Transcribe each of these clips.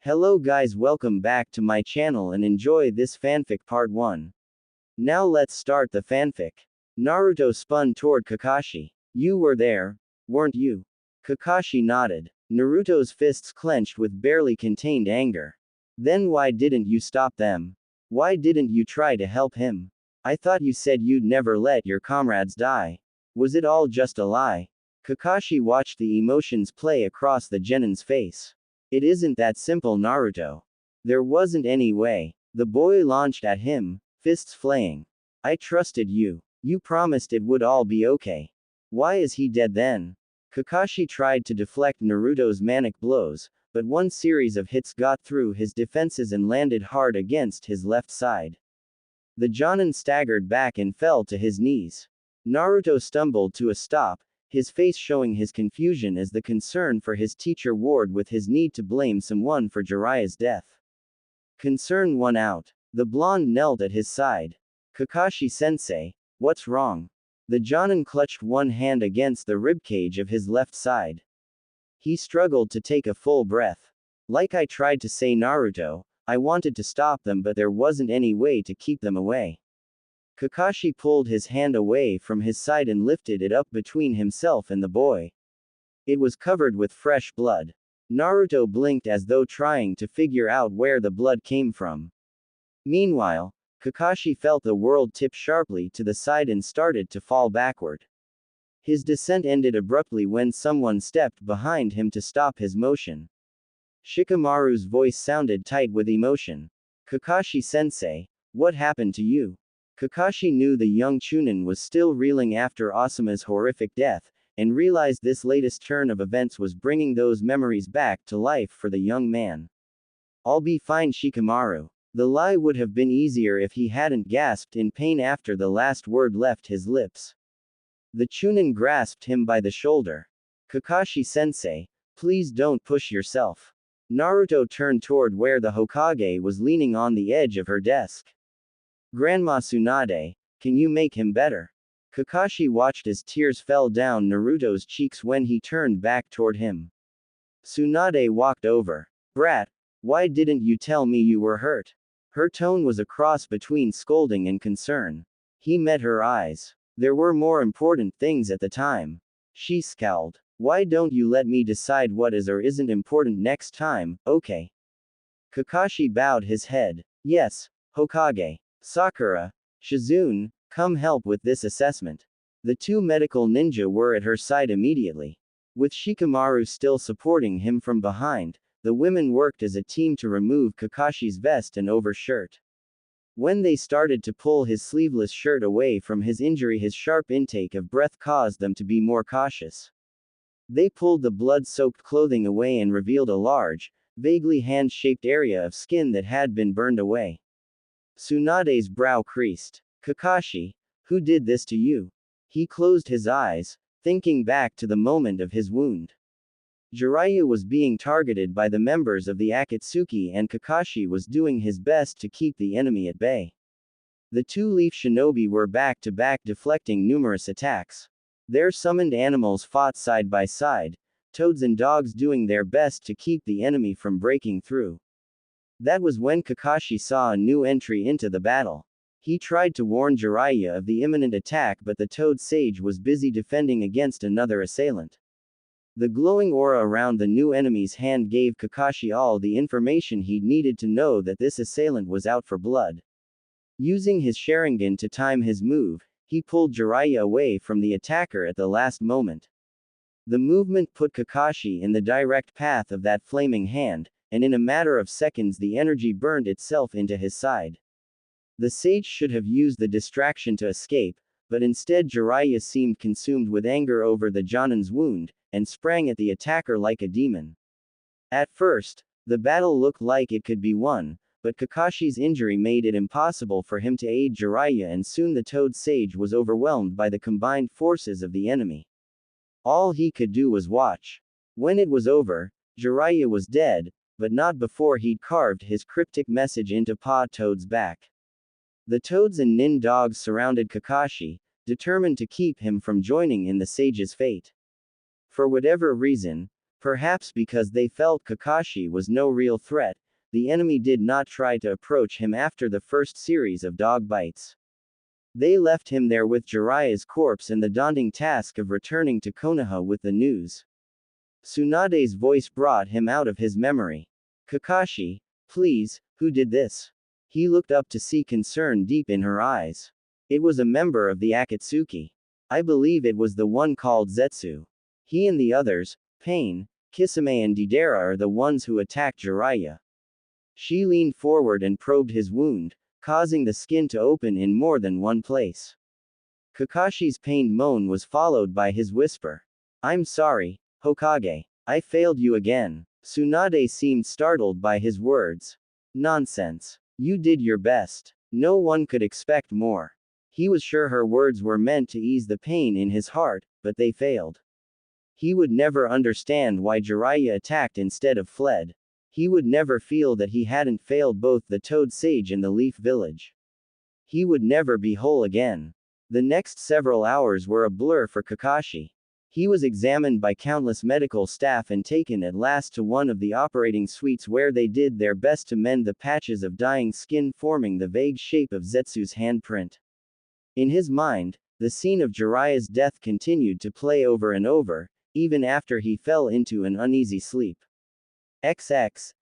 Hello guys, welcome back to my channel and enjoy this fanfic part 1. Now let's start the fanfic. Naruto spun toward Kakashi. You were there, weren't you? Kakashi nodded. Naruto's fists clenched with barely contained anger. Then why didn't you stop them? Why didn't you try to help him? I thought you said you'd never let your comrades die. Was it all just a lie? Kakashi watched the emotions play across the genin's face. It isn't that simple, Naruto. There wasn't any way. The boy launched at him, fists flaying. I trusted you. You promised it would all be okay. Why is he dead then? Kakashi tried to deflect Naruto's manic blows, but one series of hits got through his defenses and landed hard against his left side. The Jonin staggered back and fell to his knees. Naruto stumbled to a stop, his face showing his confusion as the concern for his teacher warred with his need to blame someone for Jiraiya's death. Concern won out. The blonde knelt at his side. Kakashi-sensei, what's wrong? The Jonin clutched one hand against the ribcage of his left side. He struggled to take a full breath. Like I tried to say, Naruto, I wanted to stop them, but there wasn't any way to keep them away. Kakashi pulled his hand away from his side and lifted it up between himself and the boy. It was covered with fresh blood. Naruto blinked as though trying to figure out where the blood came from. Meanwhile, Kakashi felt the world tip sharply to the side and started to fall backward. His descent ended abruptly when someone stepped behind him to stop his motion. Shikamaru's voice sounded tight with emotion. Kakashi-sensei, what happened to you? Kakashi knew the young Chunin was still reeling after Asuma's horrific death, and realized this latest turn of events was bringing those memories back to life for the young man. I'll be fine, Shikamaru. The lie would have been easier if he hadn't gasped in pain after the last word left his lips. The Chunin grasped him by the shoulder. Kakashi-sensei, please don't push yourself. Naruto turned toward where the Hokage was leaning on the edge of her desk. Grandma Tsunade, can you make him better? Kakashi watched as tears fell down Naruto's cheeks when he turned back toward him. Tsunade walked over. Brat, why didn't you tell me you were hurt? Her tone was a cross between scolding and concern. He met her eyes. There were more important things at the time. She scowled. Why don't you let me decide what is or isn't important next time, okay? Kakashi bowed his head. Yes, Hokage. Sakura, Shizune, come help with this assessment. The two medical ninja were at her side immediately. With Shikamaru still supporting him from behind, the women worked as a team to remove Kakashi's vest and overshirt. When they started to pull his sleeveless shirt away from his injury, his sharp intake of breath caused them to be more cautious. They pulled the blood-soaked clothing away and revealed a large, vaguely hand-shaped area of skin that had been burned away. Tsunade's brow creased. Kakashi, who did this to you? He closed his eyes, thinking back to the moment of his wound. Jiraiya was being targeted by the members of the Akatsuki and Kakashi was doing his best to keep the enemy at bay. The two-leaf shinobi were back-to-back deflecting numerous attacks. Their summoned animals fought side by side, toads and dogs doing their best to keep the enemy from breaking through. That was when Kakashi saw a new entry into the battle. He tried to warn Jiraiya of the imminent attack, but the Toad Sage was busy defending against another assailant. The glowing aura around the new enemy's hand gave Kakashi all the information he needed to know that this assailant was out for blood. Using his Sharingan to time his move, he pulled Jiraiya away from the attacker at the last moment. The movement put Kakashi in the direct path of that flaming hand, and in a matter of seconds the energy burned itself into his side. The sage should have used the distraction to escape, but instead Jiraiya seemed consumed with anger over the Jonin's wound, and sprang at the attacker like a demon. At first, the battle looked like it could be won, but Kakashi's injury made it impossible for him to aid Jiraiya, and soon the Toad Sage was overwhelmed by the combined forces of the enemy. All he could do was watch. When it was over, Jiraiya was dead, but not before he'd carved his cryptic message into Pa Toad's back. The toads and nin dogs surrounded Kakashi, determined to keep him from joining in the sage's fate. For whatever reason, Perhaps because they felt Kakashi was no real threat, the enemy did not try to approach him after the first series of dog bites. They left him there with Jiraiya's corpse and the daunting task of returning to Konoha with the news. Tsunade's voice brought him out of his memory. Kakashi, please, who did this? He looked up to see concern deep in her eyes. It was a member of the Akatsuki. I believe it was the one called Zetsu. He and the others, Pain, Kisame and Deidara are the ones who attacked Jiraiya. She leaned forward and probed his wound, causing the skin to open in more than one place. Kakashi's pained moan was followed by his whisper. I'm sorry, Hokage. I failed you again. Tsunade seemed startled by his words. Nonsense. You did your best. No one could expect more. He was sure her words were meant to ease the pain in his heart, but they failed. He would never understand why Jiraiya attacked instead of fled. He would never feel that he hadn't failed both the Toad Sage and the Leaf Village. He would never be whole again. The next several hours were a blur for Kakashi. He was examined by countless medical staff and taken at last to one of the operating suites where they did their best to mend the patches of dying skin forming the vague shape of Zetsu's handprint. In his mind, the scene of Jiraiya's death continued to play over and over, even after he fell into an uneasy sleep. XX.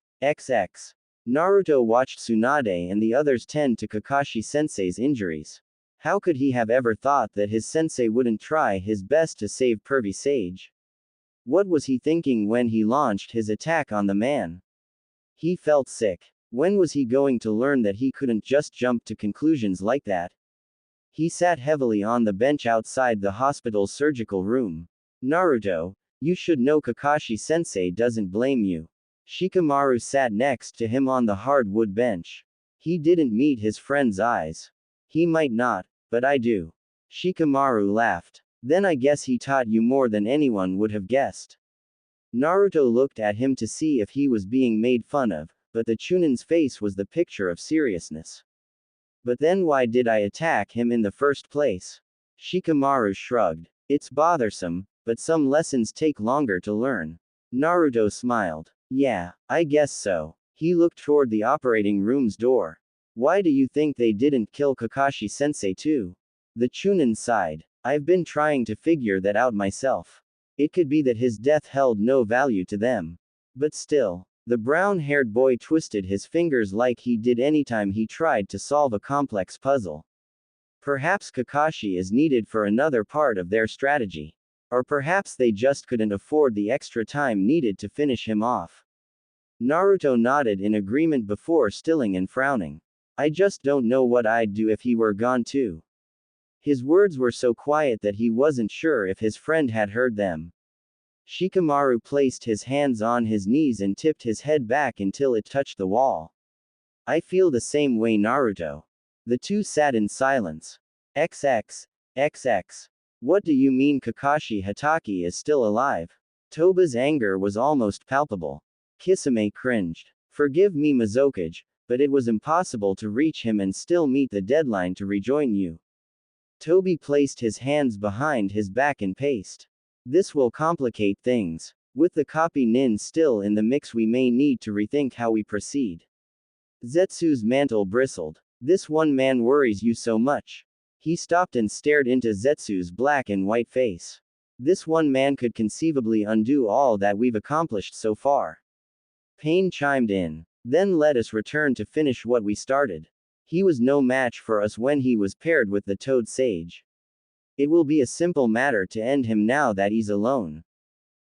Naruto watched Tsunade and the others tend to Kakashi-sensei's injuries. How could he have ever thought that his sensei wouldn't try his best to save Pervy Sage? What was he thinking when he launched his attack on the man? He felt sick. When was he going to learn that he couldn't just jump to conclusions like that? He sat heavily on the bench outside the hospital's surgical room. Naruto, you should know Kakashi-sensei doesn't blame you. Shikamaru sat next to him on the hardwood bench. He didn't meet his friend's eyes. He might not, but I do. Shikamaru laughed. Then I guess he taught you more than anyone would have guessed. Naruto looked at him to see if he was being made fun of, but the Chunin's face was the picture of seriousness. But then why did I attack him in the first place? Shikamaru shrugged. It's bothersome, but some lessons take longer to learn. Naruto smiled. Yeah, I guess so. He looked toward the operating room's door. Why do you think they didn't kill Kakashi-sensei too? The Chunin sighed. I've been trying to figure that out myself. It could be that his death held no value to them. But still, the brown-haired boy twisted his fingers like he did anytime he tried to solve a complex puzzle. Perhaps Kakashi is needed for another part of their strategy. Or perhaps they just couldn't afford the extra time needed to finish him off. Naruto nodded in agreement before stilling and frowning. I just don't know what I'd do if he were gone too. His words were so quiet that he wasn't sure if his friend had heard them. Shikamaru placed his hands on his knees and tipped his head back until it touched the wall. I feel the same way, Naruto. The two sat in silence. XX. What do you mean Kakashi Hatake is still alive? Toba's anger was almost palpable. Kisame cringed. Forgive me, Mizokage, but it was impossible to reach him and still meet the deadline to rejoin you. Toby placed his hands behind his back and paced. This will complicate things. With the copy Nin still in the mix, we may need to rethink how we proceed. Zetsu's mantle bristled. This one man worries you so much. He stopped and stared into Zetsu's black and white face. This one man could conceivably undo all that we've accomplished so far. Pain chimed in. Then let us return to finish what we started. He was no match for us when he was paired with the Toad Sage. It will be a simple matter to end him now that he's alone.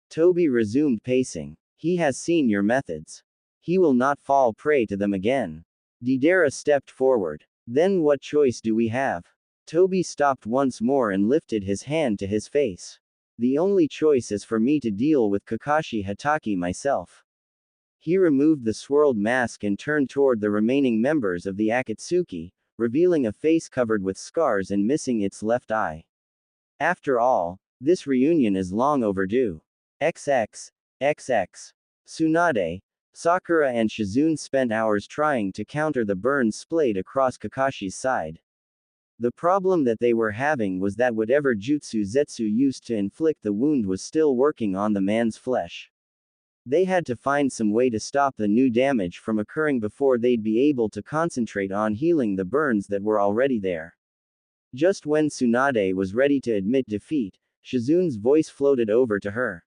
Toby resumed pacing. He has seen your methods. He will not fall prey to them again. Deidara stepped forward. Then what choice do we have? Toby stopped once more and lifted his hand to his face. The only choice is for me to deal with Kakashi Hatake myself. He removed the swirled mask and turned toward the remaining members of the Akatsuki, revealing a face covered with scars and missing its left eye. After all, this reunion is long overdue. XX. Tsunade, Sakura and Shizune spent hours trying to counter the burns splayed across Kakashi's side. The problem that they were having was that whatever jutsu Zetsu used to inflict the wound was still working on the man's flesh. They had to find some way to stop the new damage from occurring before they'd be able to concentrate on healing the burns that were already there. Just when Tsunade was ready to admit defeat, Shizun's voice floated over to her.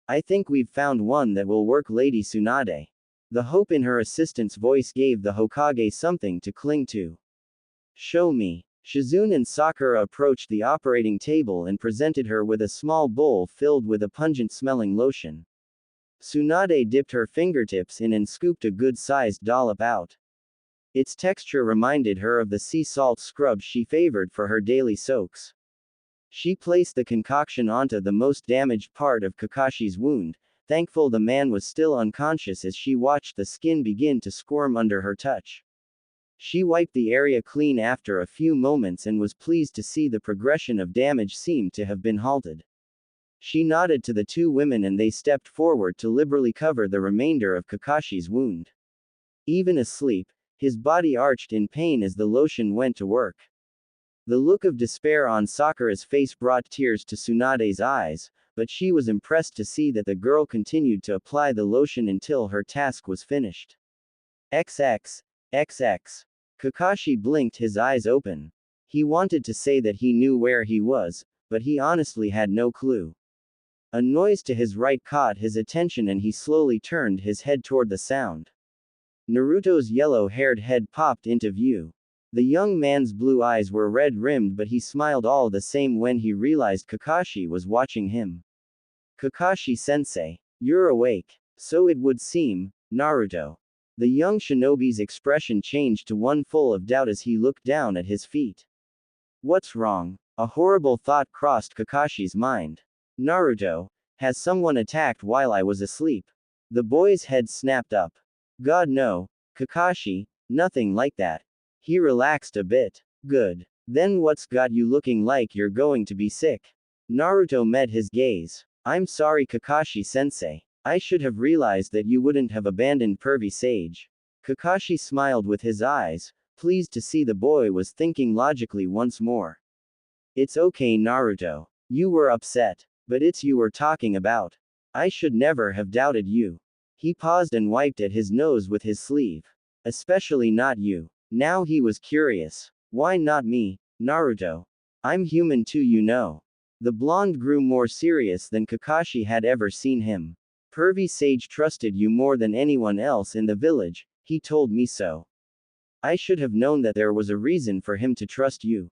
I think we've found one that will work, Lady Tsunade. The hope in her assistant's voice gave the Hokage something to cling to. Show me. Shizune and Sakura approached the operating table and presented her with a small bowl filled with a pungent-smelling lotion. Tsunade dipped her fingertips in and scooped a good-sized dollop out. Its texture reminded her of the sea salt scrub she favored for her daily soaks. She placed the concoction onto the most damaged part of Kakashi's wound, thankful the man was still unconscious as she watched the skin begin to squirm under her touch. She wiped the area clean after a few moments and was pleased to see the progression of damage seemed to have been halted. She nodded to the two women and they stepped forward to liberally cover the remainder of Kakashi's wound. Even asleep, his body arched in pain as the lotion went to work. The look of despair on Sakura's face brought tears to Tsunade's eyes, but she was impressed to see that the girl continued to apply the lotion until her task was finished. XX. Kakashi blinked, his eyes open. He wanted to say that he knew where he was, but he honestly had no clue. A noise to his right caught his attention and he slowly turned his head toward the sound. Naruto's yellow-haired head popped into view. The young man's blue eyes were red-rimmed, but he smiled all the same when he realized Kakashi was watching him. Kakashi-sensei, you're awake. So it would seem, Naruto. The young shinobi's expression changed to one full of doubt as he looked down at his feet. What's wrong? A horrible thought crossed Kakashi's mind. Naruto, has someone attacked while I was asleep? The boy's head snapped up. God no, Kakashi, nothing like that. He relaxed a bit. Good. Then what's got you looking like you're going to be sick? Naruto met his gaze. I'm sorry, Kakashi-sensei. I should have realized that you wouldn't have abandoned pervy Sage. Kakashi smiled with his eyes, pleased to see the boy was thinking logically once more. It's okay, Naruto. You were upset. But it's you we're talking about. I should never have doubted you. He paused and wiped at his nose with his sleeve. Especially not you. Now he was curious. Why not me, Naruto? I'm human too, you know. The blonde grew more serious than Kakashi had ever seen him. Pervy Sage trusted you more than anyone else in the village, he told me so. I should have known that there was a reason for him to trust you.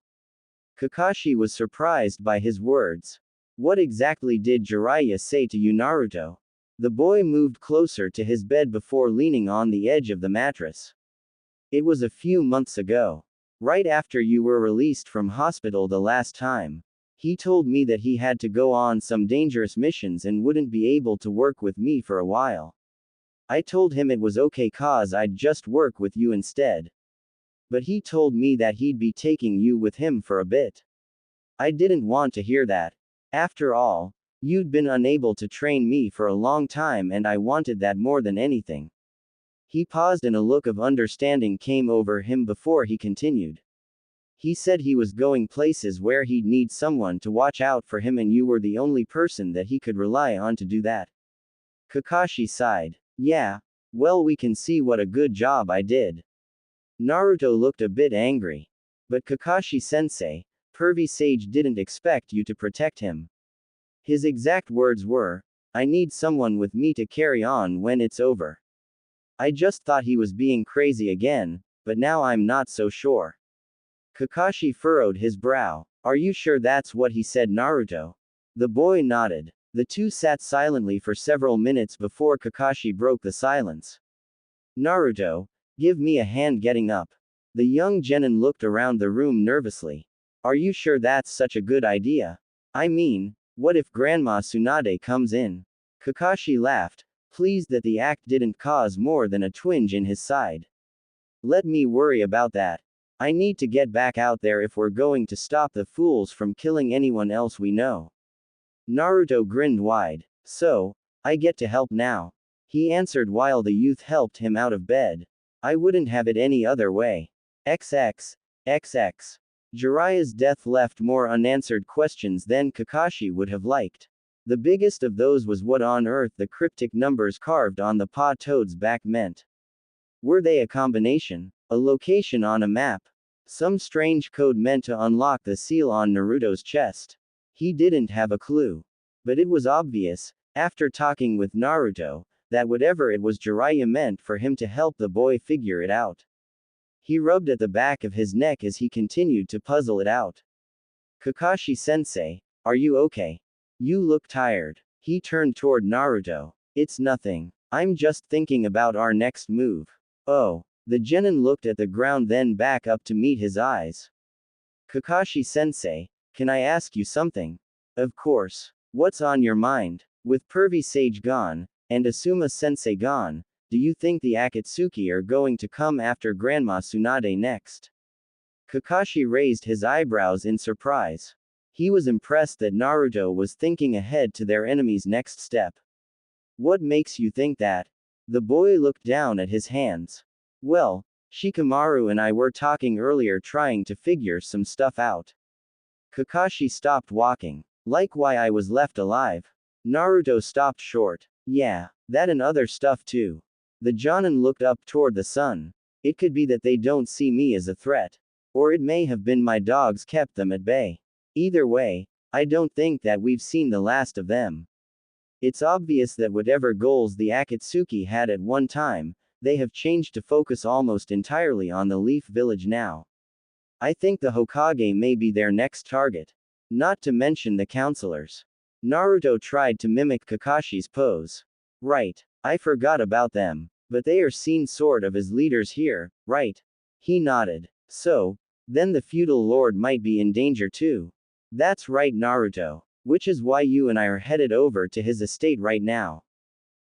Kakashi was surprised by his words. What exactly did Jiraiya say to you, Naruto? The boy moved closer to his bed before leaning on the edge of the mattress. It was a few months ago. Right after you were released from hospital the last time. He told me that he had to go on some dangerous missions and wouldn't be able to work with me for a while. I told him it was okay cause I'd just work with you instead. But he told me that he'd be taking you with him for a bit. I didn't want to hear that. After all, you'd been unable to train me for a long time and I wanted that more than anything. He paused and a look of understanding came over him before he continued. He said he was going places where he'd need someone to watch out for him and you were the only person that he could rely on to do that. Kakashi sighed. Yeah, well, we can see what a good job I did. Naruto looked a bit angry. But Kakashi-sensei, Pervy Sage didn't expect you to protect him. His exact words were, I need someone with me to carry on when it's over. I just thought he was being crazy again, but now I'm not so sure. Kakashi furrowed his brow. Are you sure that's what he said, Naruto? The boy nodded. The two sat silently for several minutes before Kakashi broke the silence. Naruto, give me a hand getting up. The young genin looked around the room nervously. Are you sure that's such a good idea? I mean, what if Grandma Tsunade comes in? Kakashi laughed, pleased that the act didn't cause more than a twinge in his side. Let me worry about that. I need to get back out there if we're going to stop the fools from killing anyone else we know. Naruto grinned wide. So, I get to help now. He answered while the youth helped him out of bed. I wouldn't have it any other way. XX. Jiraiya's death left more unanswered questions than Kakashi would have liked. The biggest of those was what on earth the cryptic numbers carved on the paw toad's back meant. Were they a combination? A location on a map? Some strange code meant to unlock the seal on Naruto's chest? He didn't have a clue. But it was obvious, after talking with Naruto, that whatever it was Jiraiya meant for him to help the boy figure it out. He rubbed at the back of his neck as he continued to puzzle it out. Kakashi-sensei, are you okay? You look tired. He turned toward Naruto. It's nothing. I'm just thinking about our next move. Oh. The genin looked at the ground then back up to meet his eyes. Kakashi-sensei, can I ask you something? Of course. What's on your mind? With Pervy Sage gone, and Asuma-sensei gone, do you think the Akatsuki are going to come after Grandma Tsunade next? Kakashi raised his eyebrows in surprise. He was impressed that Naruto was thinking ahead to their enemy's next step. What makes you think that? The boy looked down at his hands. Well, Shikamaru and I were talking earlier trying to figure some stuff out. Kakashi stopped walking. Like why I was left alive. Naruto stopped short. Yeah, that and other stuff too. The Jonin looked up toward the sun. It could be that they don't see me as a threat. Or it may have been my dogs kept them at bay. Either way, I don't think that we've seen the last of them. It's obvious that whatever goals the Akatsuki had at one time, they have changed to focus almost entirely on the Leaf Village now. I think the Hokage may be their next target. Not to mention the counselors. Naruto tried to mimic Kakashi's pose. Right. I forgot about them. But they are seen sort of as leaders here, right? He nodded. So, then the feudal lord might be in danger too. That's right, Naruto. Which is why you and I are headed over to his estate right now.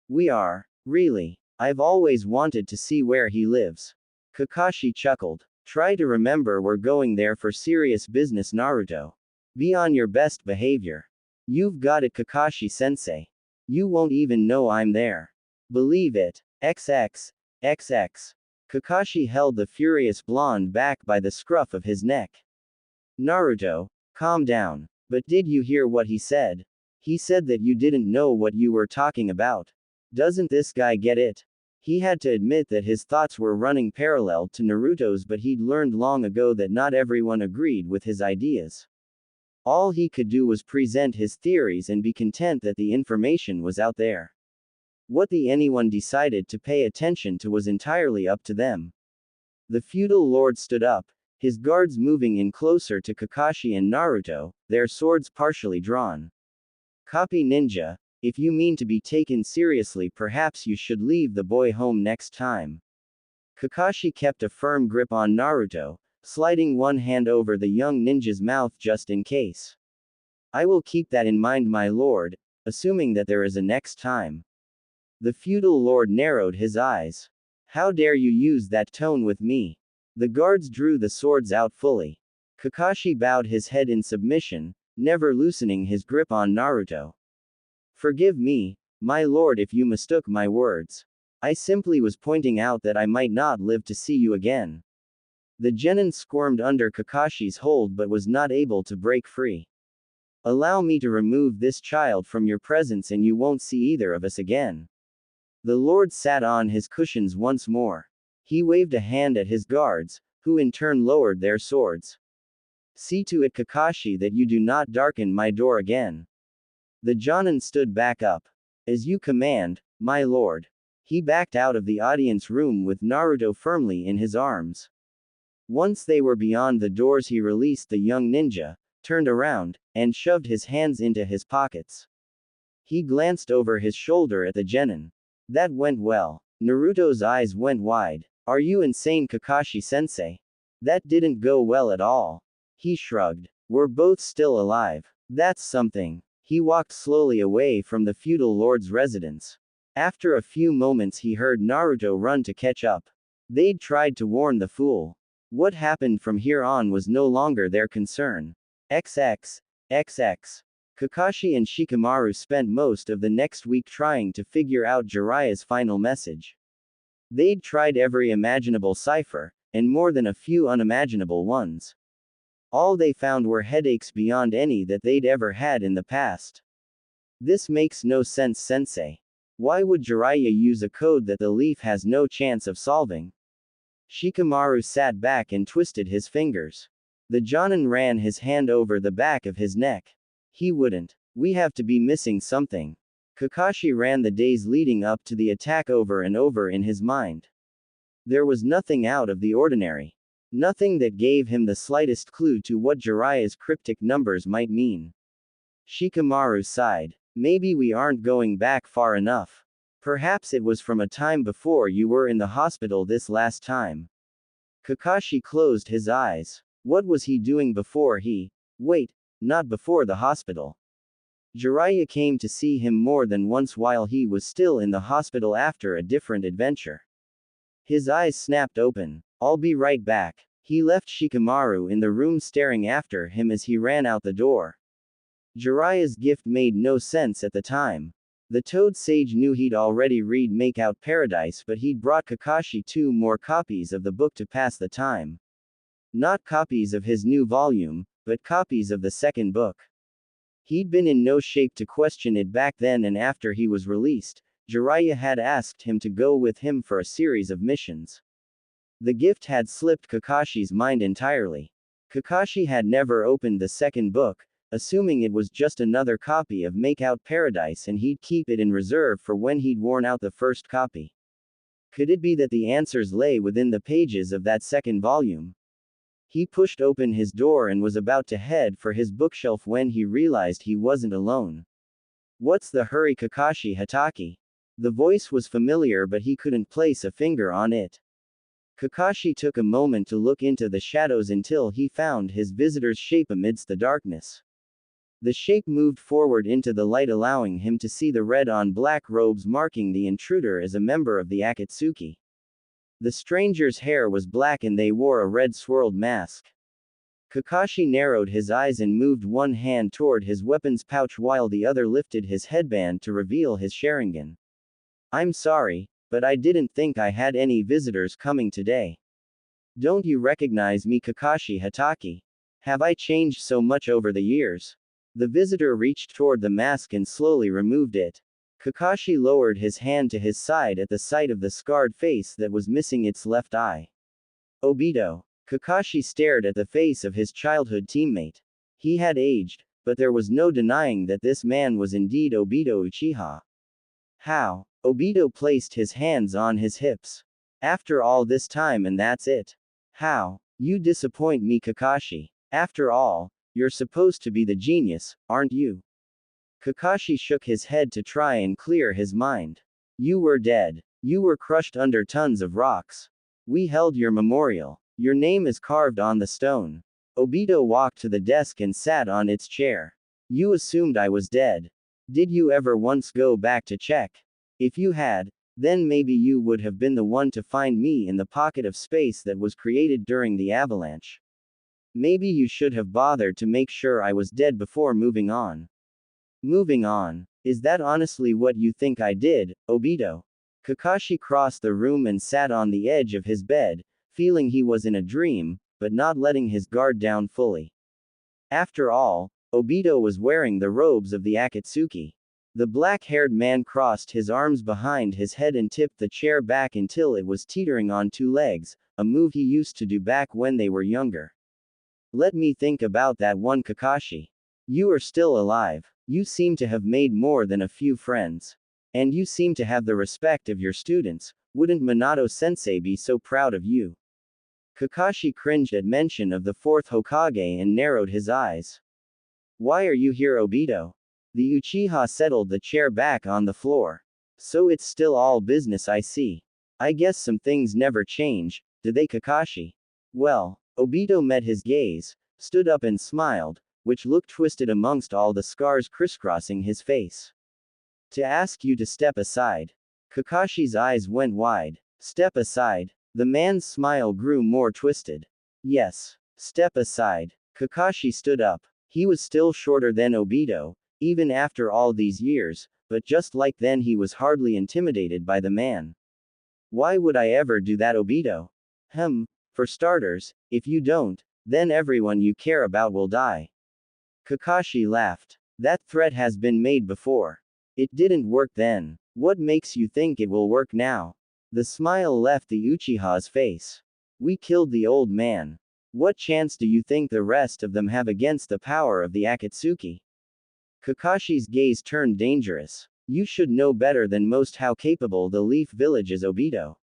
We are. Really. I've always wanted to see where he lives. Kakashi chuckled. Try to remember we're going there for serious business, Naruto. Be on your best behavior. You've got it, Kakashi-sensei. You won't even know I'm there. Believe it. XX. XX. Kakashi held the furious blonde back by the scruff of his neck. Naruto, calm down. But did you hear what he said? He said that you didn't know what you were talking about. Doesn't this guy get it? He had to admit that his thoughts were running parallel to Naruto's, but he'd learned long ago that not everyone agreed with his ideas. All he could do was present his theories and be content that the information was out there. What anyone decided to pay attention to was entirely up to them. The feudal lord stood up, his guards moving in closer to Kakashi and Naruto, their swords partially drawn. Copy ninja, if you mean to be taken seriously, perhaps you should leave the boy home next time. Kakashi kept a firm grip on Naruto, sliding one hand over the young ninja's mouth just in case. I will keep that in mind, my lord, assuming that there is a next time. The feudal lord narrowed his eyes. How dare you use that tone with me? The guards drew the swords out fully. Kakashi bowed his head in submission, never loosening his grip on Naruto. Forgive me, my lord, if you mistook my words. I simply was pointing out that I might not live to see you again. The genin squirmed under Kakashi's hold but was not able to break free. Allow me to remove this child from your presence and you won't see either of us again. The lord sat on his cushions once more. He waved a hand at his guards, who in turn lowered their swords. See to it, Kakashi, that you do not darken my door again. The Jonin stood back up. As you command, my lord. He backed out of the audience room with Naruto firmly in his arms. Once they were beyond the doors, he released the young ninja, turned around, and shoved his hands into his pockets. He glanced over his shoulder at the genin. That went well. Naruto's eyes went wide. Are you insane, Kakashi-sensei? That didn't go well at all. He shrugged. We're both still alive. That's something. He walked slowly away from the feudal lord's residence. After a few moments he heard Naruto run to catch up. They'd tried to warn the fool. What happened from here on was no longer their concern. XX. XX. Kakashi and Shikamaru spent most of the next week trying to figure out Jiraiya's final message. They'd tried every imaginable cipher, and more than a few unimaginable ones. All they found were headaches beyond any that they'd ever had in the past. This makes no sense, sensei. Why would Jiraiya use a code that the leaf has no chance of solving? Shikamaru sat back and twisted his fingers. The Jonin ran his hand over the back of his neck. He wouldn't. We have to be missing something. Kakashi ran the days leading up to the attack over and over in his mind. There was nothing out of the ordinary. Nothing that gave him the slightest clue to what Jiraiya's cryptic numbers might mean. Shikamaru sighed. Maybe we aren't going back far enough. Perhaps it was from a time before you were in the hospital this last time. Kakashi closed his eyes. What was he doing before he? Wait, not before the hospital. Jiraiya came to see him more than once while he was still in the hospital after a different adventure. His eyes snapped open. I'll be right back. He left Shikamaru in the room staring after him as he ran out the door. Jiraiya's gift made no sense at the time. The Toad Sage knew he'd already read Make Out Paradise, but he'd brought Kakashi 2 more copies of the book to pass the time. Not copies of his new volume, but copies of the second book. He'd been in no shape to question it back then, and after he was released, Jiraiya had asked him to go with him for a series of missions. The gift had slipped Kakashi's mind entirely. Kakashi had never opened the second book, assuming it was just another copy of Make Out Paradise, and he'd keep it in reserve for when he'd worn out the first copy. Could it be that the answers lay within the pages of that second volume? He pushed open his door and was about to head for his bookshelf when he realized he wasn't alone. What's the hurry, Kakashi Hatake? The voice was familiar, but he couldn't place a finger on it. Kakashi took a moment to look into the shadows until he found his visitor's shape amidst the darkness. The shape moved forward into the light, allowing him to see the red-on-black robes marking the intruder as a member of the Akatsuki. The stranger's hair was black and they wore a red swirled mask. Kakashi narrowed his eyes and moved one hand toward his weapons pouch while the other lifted his headband to reveal his Sharingan. I'm sorry, but I didn't think I had any visitors coming today. Don't you recognize me, Kakashi Hatake? Have I changed so much over the years? The visitor reached toward the mask and slowly removed it. Kakashi lowered his hand to his side at the sight of the scarred face that was missing its left eye. Obito. Kakashi stared at the face of his childhood teammate. He had aged, but there was no denying that this man was indeed Obito Uchiha. How? Obito placed his hands on his hips. After all this time, and that's it? How? You disappoint me, Kakashi. After all, you're supposed to be the genius, aren't you? Kakashi shook his head to try and clear his mind. You were dead. You were crushed under tons of rocks. We held your memorial. Your name is carved on the stone. Obito walked to the desk and sat on its chair. You assumed I was dead. Did you ever once go back to check? If you had, then maybe you would have been the one to find me in the pocket of space that was created during the avalanche. Maybe you should have bothered to make sure I was dead before moving on. Moving on? Is that honestly what you think I did, Obito? Kakashi crossed the room and sat on the edge of his bed, feeling he was in a dream, but not letting his guard down fully. After all, Obito was wearing the robes of the Akatsuki. The black-haired man crossed his arms behind his head and tipped the chair back until it was teetering on 2 legs, a move he used to do back when they were younger. Let me think about that one, Kakashi. You are still alive. You seem to have made more than a few friends. And you seem to have the respect of your students. Wouldn't Minato-sensei be so proud of you? Kakashi cringed at mention of the 4th Hokage and narrowed his eyes. Why are you here, Obito? The Uchiha settled the chair back on the floor. So it's still all business, I see. I guess some things never change, do they, Kakashi? Well, Obito met his gaze, stood up and smiled, which looked twisted amongst all the scars crisscrossing his face. To ask you to step aside. Kakashi's eyes went wide. Step aside. The man's smile grew more twisted. Yes. Step aside. Kakashi stood up. He was still shorter than Obito, even after all these years, but just like then he was hardly intimidated by the man. Why would I ever do that, Obito? For starters, if you don't, then everyone you care about will die. Kakashi laughed. That threat has been made before. It didn't work then. What makes you think it will work now? The smile left the Uchiha's face. We killed the old man. What chance do you think the rest of them have against the power of the Akatsuki? Kakashi's gaze turned dangerous. You should know better than most how capable the Leaf Village is, Obito.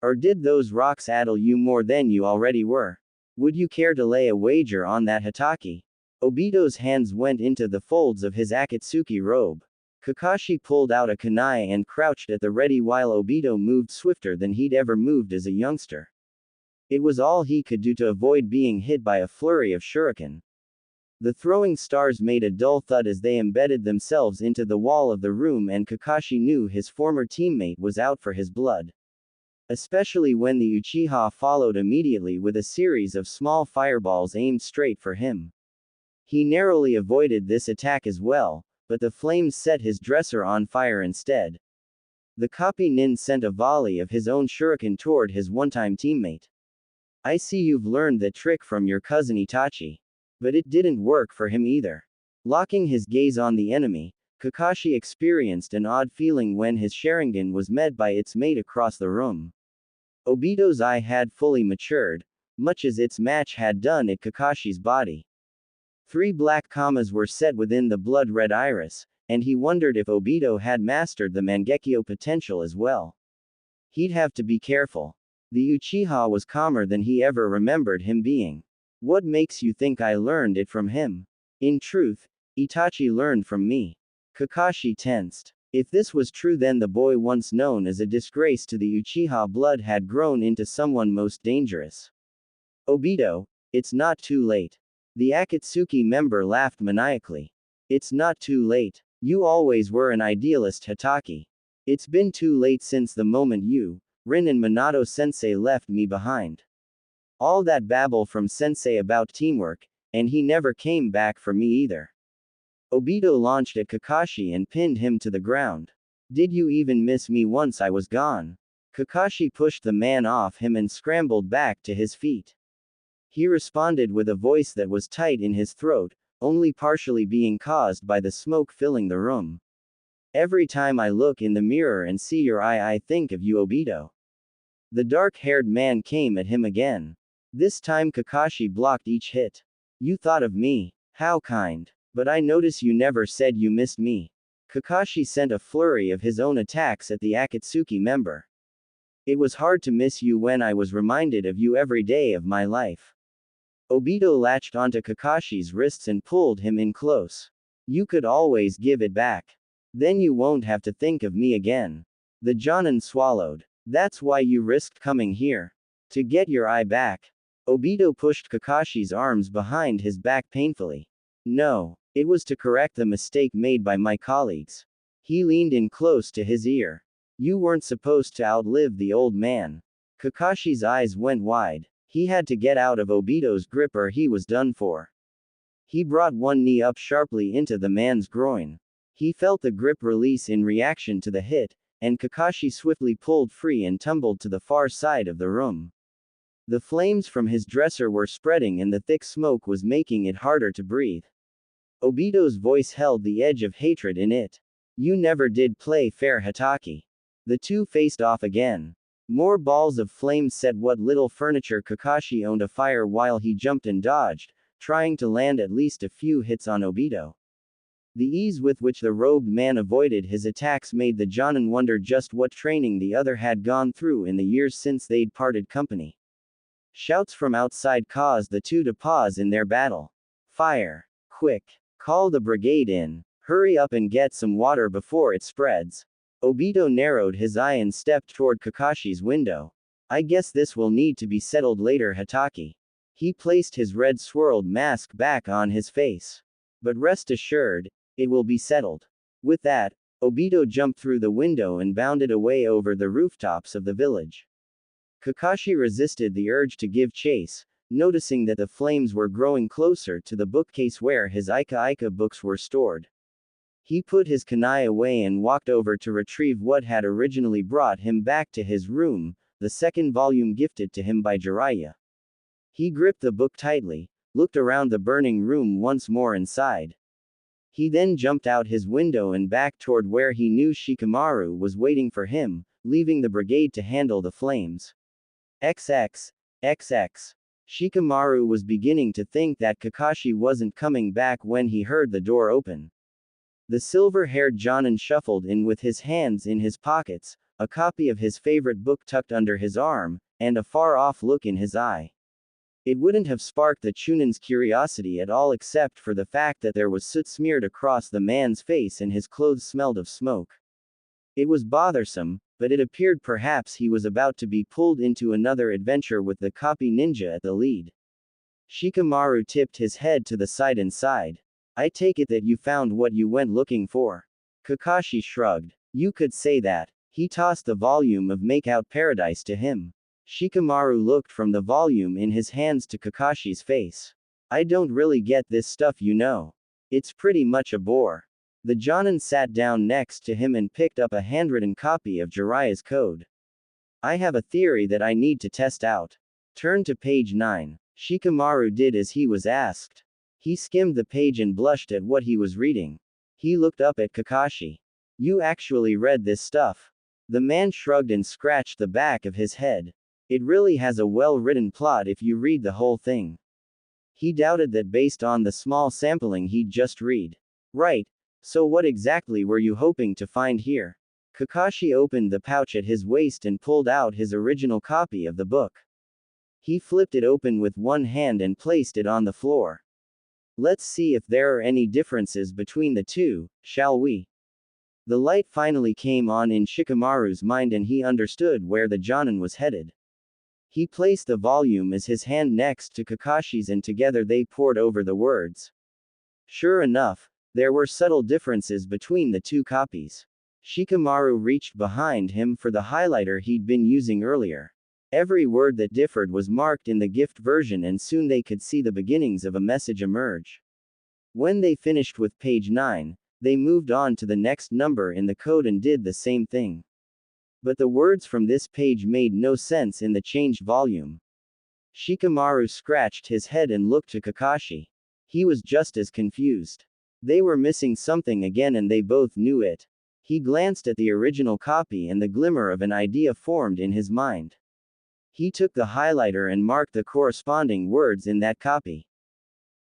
Or did those rocks addle you more than you already were? Would you care to lay a wager on that, Hatake? Obito's hands went into the folds of his Akatsuki robe. Kakashi pulled out a kunai and crouched at the ready while Obito moved swifter than he'd ever moved as a youngster. It was all he could do to avoid being hit by a flurry of shuriken. The throwing stars made a dull thud as they embedded themselves into the wall of the room, and Kakashi knew his former teammate was out for his blood. Especially when the Uchiha followed immediately with a series of small fireballs aimed straight for him. He narrowly avoided this attack as well, but the flames set his dresser on fire instead. The copy nin sent a volley of his own shuriken toward his one-time teammate. I see you've learned that trick from your cousin Itachi. But it didn't work for him either. Locking his gaze on the enemy, Kakashi experienced an odd feeling when his Sharingan was met by its mate across the room. Obito's eye had fully matured, much as its match had done at Kakashi's body. 3 black commas were set within the blood-red iris, and he wondered if Obito had mastered the Mangekyo potential as well. He'd have to be careful. The Uchiha was calmer than he ever remembered him being. What makes you think I learned it from him? In truth, Itachi learned from me. Kakashi tensed. If this was true, then the boy once known as a disgrace to the Uchiha blood had grown into someone most dangerous. Obito, it's not too late. The Akatsuki member laughed maniacally. It's not too late. You always were an idealist, Hatake. It's been too late since the moment you, Rin and Minato-sensei left me behind. All that babble from sensei about teamwork, and he never came back for me either. Obito launched at Kakashi and pinned him to the ground. Did you even miss me once I was gone? Kakashi pushed the man off him and scrambled back to his feet. He responded with a voice that was tight in his throat, only partially being caused by the smoke filling the room. Every time I look in the mirror and see your eye, I think of you, Obito. The dark-haired man came at him again. This time Kakashi blocked each hit. You thought of me. How kind. But I notice you never said you missed me. Kakashi sent a flurry of his own attacks at the Akatsuki member. It was hard to miss you when I was reminded of you every day of my life. Obito latched onto Kakashi's wrists and pulled him in close. You could always give it back. Then you won't have to think of me again. The Jonin swallowed. That's why you risked coming here. To get your eye back. Obito pushed Kakashi's arms behind his back painfully. No, it was to correct the mistake made by my colleagues. He leaned in close to his ear. You weren't supposed to outlive the old man. Kakashi's eyes went wide. He had to get out of Obito's grip or he was done for. He brought one knee up sharply into the man's groin. He felt the grip release in reaction to the hit, and Kakashi swiftly pulled free and tumbled to the far side of the room. The flames from his dresser were spreading and the thick smoke was making it harder to breathe. Obito's voice held the edge of hatred in it. You never did play fair, Hatake. The two faced off again. More balls of flame set what little furniture Kakashi owned afire while he jumped and dodged, trying to land at least a few hits on Obito. The ease with which the robed man avoided his attacks made the Jonin wonder just what training the other had gone through in the years since they'd parted company. Shouts from outside caused the two to pause in their battle. Fire. Quick. Call the brigade in. Hurry up and get some water before it spreads. Obito narrowed his eye and stepped toward Kakashi's window. I guess this will need to be settled later, Hatake. He placed his red swirled mask back on his face. But rest assured, it will be settled. With that, Obito jumped through the window and bounded away over the rooftops of the village. Kakashi resisted the urge to give chase, noticing that the flames were growing closer to the bookcase where his Ika books were stored. He put his kunai away and walked over to retrieve what had originally brought him back to his room, the second volume gifted to him by Jiraiya. He gripped the book tightly, looked around the burning room once more inside. He then jumped out his window and back toward where he knew Shikamaru was waiting for him, leaving the brigade to handle the flames. XX. Shikamaru was beginning to think that Kakashi wasn't coming back when he heard the door open. The silver-haired Jonin shuffled in with his hands in his pockets, a copy of his favorite book tucked under his arm, and a far-off look in his eye. It wouldn't have sparked the Chunin's curiosity at all except for the fact that there was soot smeared across the man's face and his clothes smelled of smoke. It was bothersome, but it appeared perhaps he was about to be pulled into another adventure with the copy ninja at the lead. Shikamaru tipped his head to the side and sighed. I take it that you found what you went looking for. Kakashi shrugged. You could say that. He tossed the volume of Make Out Paradise to him. Shikamaru looked from the volume in his hands to Kakashi's face. I don't really get this stuff, you know. It's pretty much a bore. The Jonin sat down next to him and picked up a handwritten copy of Jiraiya's code. I have a theory that I need to test out. Turn to page 9. Shikamaru did as he was asked. He skimmed the page and blushed at what he was reading. He looked up at Kakashi. You actually read this stuff? The man shrugged and scratched the back of his head. It really has a well-written plot if you read the whole thing. He doubted that based on the small sampling he'd just read. Right. So what exactly were you hoping to find here? Kakashi opened the pouch at his waist and pulled out his original copy of the book. He flipped it open with one hand and placed it on the floor. Let's see if there are any differences between the two, shall we? The light finally came on in Shikamaru's mind and he understood where the Jonin was headed. He placed the volume as his hand next to Kakashi's and together they pored over the words. Sure enough, there were subtle differences between the two copies. Shikamaru reached behind him for the highlighter he'd been using earlier. Every word that differed was marked in the gift version and soon they could see the beginnings of a message emerge. When they finished with page 9, they moved on to the next number in the code and did the same thing. But the words from this page made no sense in the changed volume. Shikamaru scratched his head and looked to Kakashi. He was just as confused. They were missing something again and they both knew it. He glanced at the original copy and the glimmer of an idea formed in his mind. He took the highlighter and marked the corresponding words in that copy.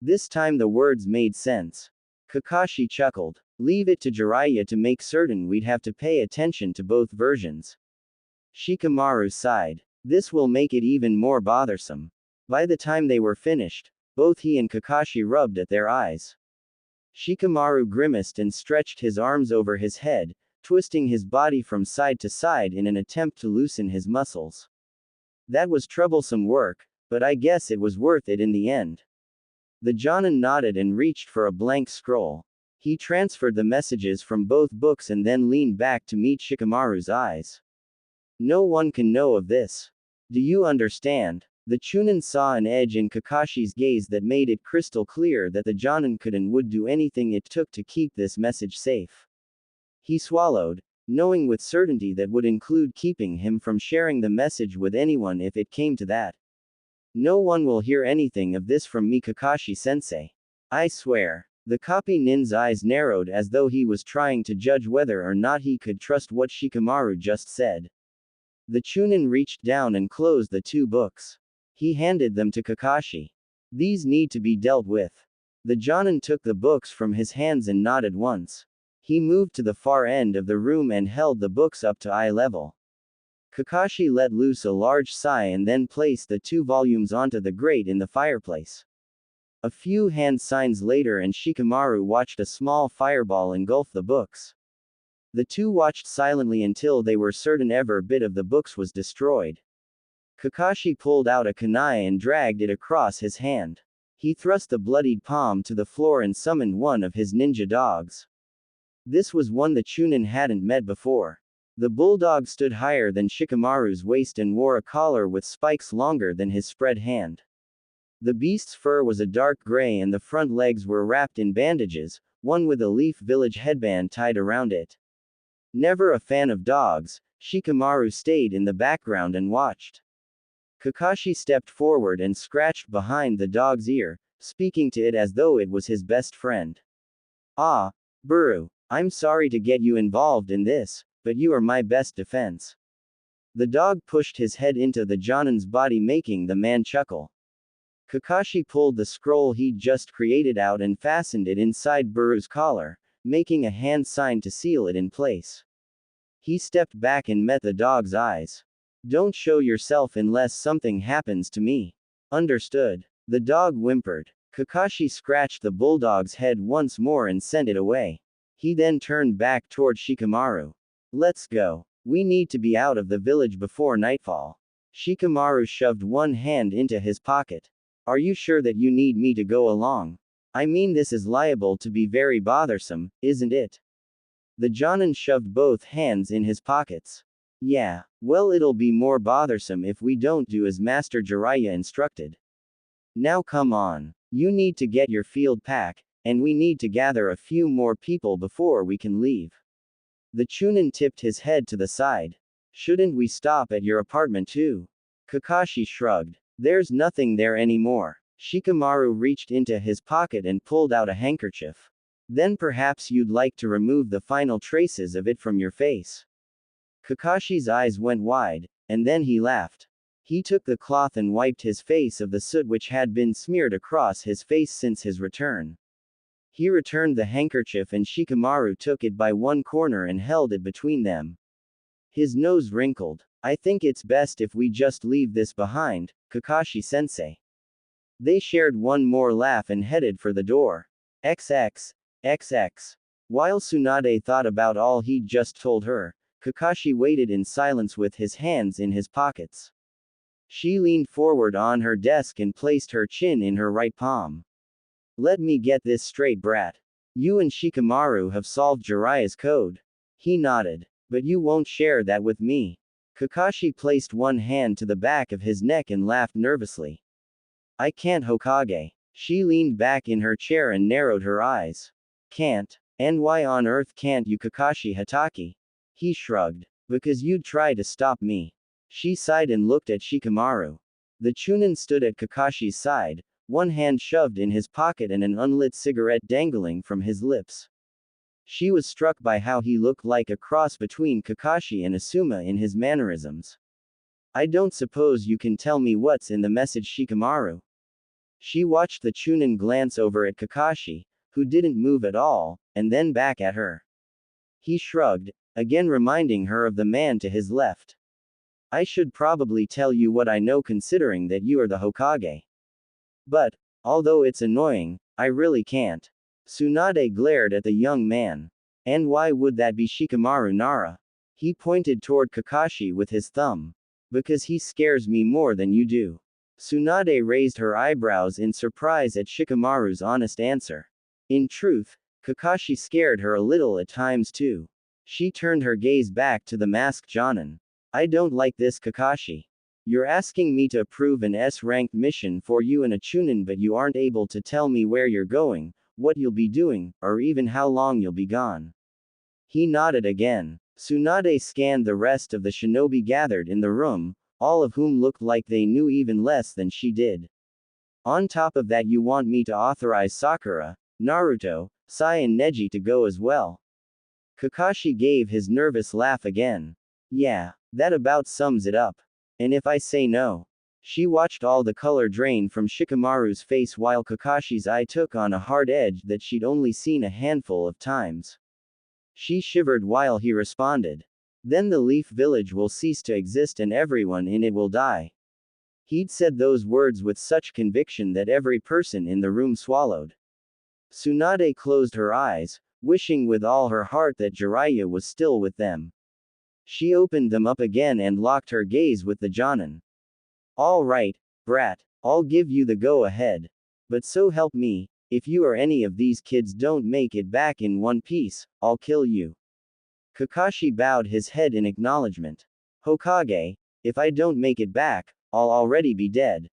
This time the words made sense. Kakashi chuckled. Leave it to Jiraiya to make certain we'd have to pay attention to both versions. Shikamaru sighed. This will make it even more bothersome. By the time they were finished, both he and Kakashi rubbed at their eyes. Shikamaru grimaced and stretched his arms over his head, twisting his body from side to side in an attempt to loosen his muscles. That was troublesome work, but I guess it was worth it in the end. The Jonin nodded and reached for a blank scroll. He transferred the messages from both books and then leaned back to meet Shikamaru's eyes. No one can know of this. Do you understand? The Chunin saw an edge in Kakashi's gaze that made it crystal clear that the Jonin could and would do anything it took to keep this message safe. He swallowed, knowing with certainty that would include keeping him from sharing the message with anyone if it came to that. No one will hear anything of this from me, Kakashi-sensei. I swear. The copy nin's eyes narrowed as though he was trying to judge whether or not he could trust what Shikamaru just said. The Chunin reached down and closed the two books. He handed them to Kakashi. These need to be dealt with. The Jonin took the books from his hands and nodded once. He moved to the far end of the room and held the books up to eye level. Kakashi let loose a large sigh and then placed the two volumes onto the grate in the fireplace. A few hand signs later and Shikamaru watched a small fireball engulf the books. The two watched silently until they were certain every bit of the books was destroyed. Kakashi pulled out a kunai and dragged it across his hand. He thrust the bloodied palm to the floor and summoned one of his ninja dogs. This was one the Chunin hadn't met before. The bulldog stood higher than Shikamaru's waist and wore a collar with spikes longer than his spread hand. The beast's fur was a dark gray and the front legs were wrapped in bandages, one with a Leaf Village headband tied around it. Never a fan of dogs, Shikamaru stayed in the background and watched. Kakashi stepped forward and scratched behind the dog's ear, speaking to it as though it was his best friend. Ah, Buru, I'm sorry to get you involved in this, but you are my best defense. The dog pushed his head into the Jonin's body, making the man chuckle. Kakashi pulled the scroll he'd just created out and fastened it inside Buru's collar, making a hand sign to seal it in place. He stepped back and met the dog's eyes. Don't show yourself unless something happens to me. Understood. The dog whimpered. Kakashi scratched the bulldog's head once more and sent it away. He then turned back toward Shikamaru. Let's go. We need to be out of the village before nightfall. Shikamaru shoved one hand into his pocket. Are you sure that you need me to go along? I mean, this is liable to be very bothersome, isn't it? The Jonin shoved both hands in his pockets. Yeah, well, it'll be more bothersome if we don't do as Master Jiraiya instructed. Now come on. You need to get your field pack, and we need to gather a few more people before we can leave. The Chunin tipped his head to the side. Shouldn't we stop at your apartment too? Kakashi shrugged. There's nothing there anymore. Shikamaru reached into his pocket and pulled out a handkerchief. Then perhaps you'd like to remove the final traces of it from your face. Kakashi's eyes went wide, and then he laughed. He took the cloth and wiped his face of the soot which had been smeared across his face since his return. He returned the handkerchief and Shikamaru took it by one corner and held it between them. His nose wrinkled. I think it's best if we just leave this behind, Kakashi-sensei. They shared one more laugh and headed for the door. XX. While Tsunade thought about all he'd just told her, Kakashi waited in silence with his hands in his pockets. She leaned forward on her desk and placed her chin in her right palm. Let me get this straight, brat. You and Shikamaru have solved Jiraiya's code. He nodded. But you won't share that with me. Kakashi placed one hand to the back of his neck and laughed nervously. I can't, Hokage. She leaned back in her chair and narrowed her eyes. Can't? And why on earth can't you, Kakashi Hatake? He shrugged. Because you'd try to stop me. She sighed and looked at Shikamaru. The Chunin stood at Kakashi's side, one hand shoved in his pocket and an unlit cigarette dangling from his lips. She was struck by how he looked like a cross between Kakashi and Asuma in his mannerisms. I don't suppose you can tell me what's in the message, Shikamaru. She watched the Chunin glance over at Kakashi, who didn't move at all, and then back at her. He shrugged, again reminding her of the man to his left. I should probably tell you what I know, considering that you are the Hokage. But, although it's annoying, I really can't. Tsunade glared at the young man. And why would that be, Shikamaru Nara? He pointed toward Kakashi with his thumb. Because he scares me more than you do. Tsunade raised her eyebrows in surprise at Shikamaru's honest answer. In truth, Kakashi scared her a little at times too. She turned her gaze back to the masked Jonin. I don't like this, Kakashi. You're asking me to approve an S-ranked mission for you and a Chunin, but you aren't able to tell me where you're going, what you'll be doing, or even how long you'll be gone. He nodded again. Tsunade scanned the rest of the shinobi gathered in the room, all of whom looked like they knew even less than she did. On top of that, you want me to authorize Sakura, Naruto, Sai and Neji to go as well? Kakashi gave his nervous laugh again. Yeah, that about sums it up. And if I say no? She watched all the color drain from Shikamaru's face while Kakashi's eye took on a hard edge that she'd only seen a handful of times. She shivered while he responded. Then the Leaf Village will cease to exist and everyone in it will die. He'd said those words with such conviction that every person in the room swallowed. Tsunade closed her eyes, wishing with all her heart that Jiraiya was still with them. She opened them up again and locked her gaze with the Jonin. All right, brat, I'll give you the go-ahead. But so help me, if you or any of these kids don't make it back in one piece, I'll kill you. Kakashi bowed his head in acknowledgement. Hokage, if I don't make it back, I'll already be dead.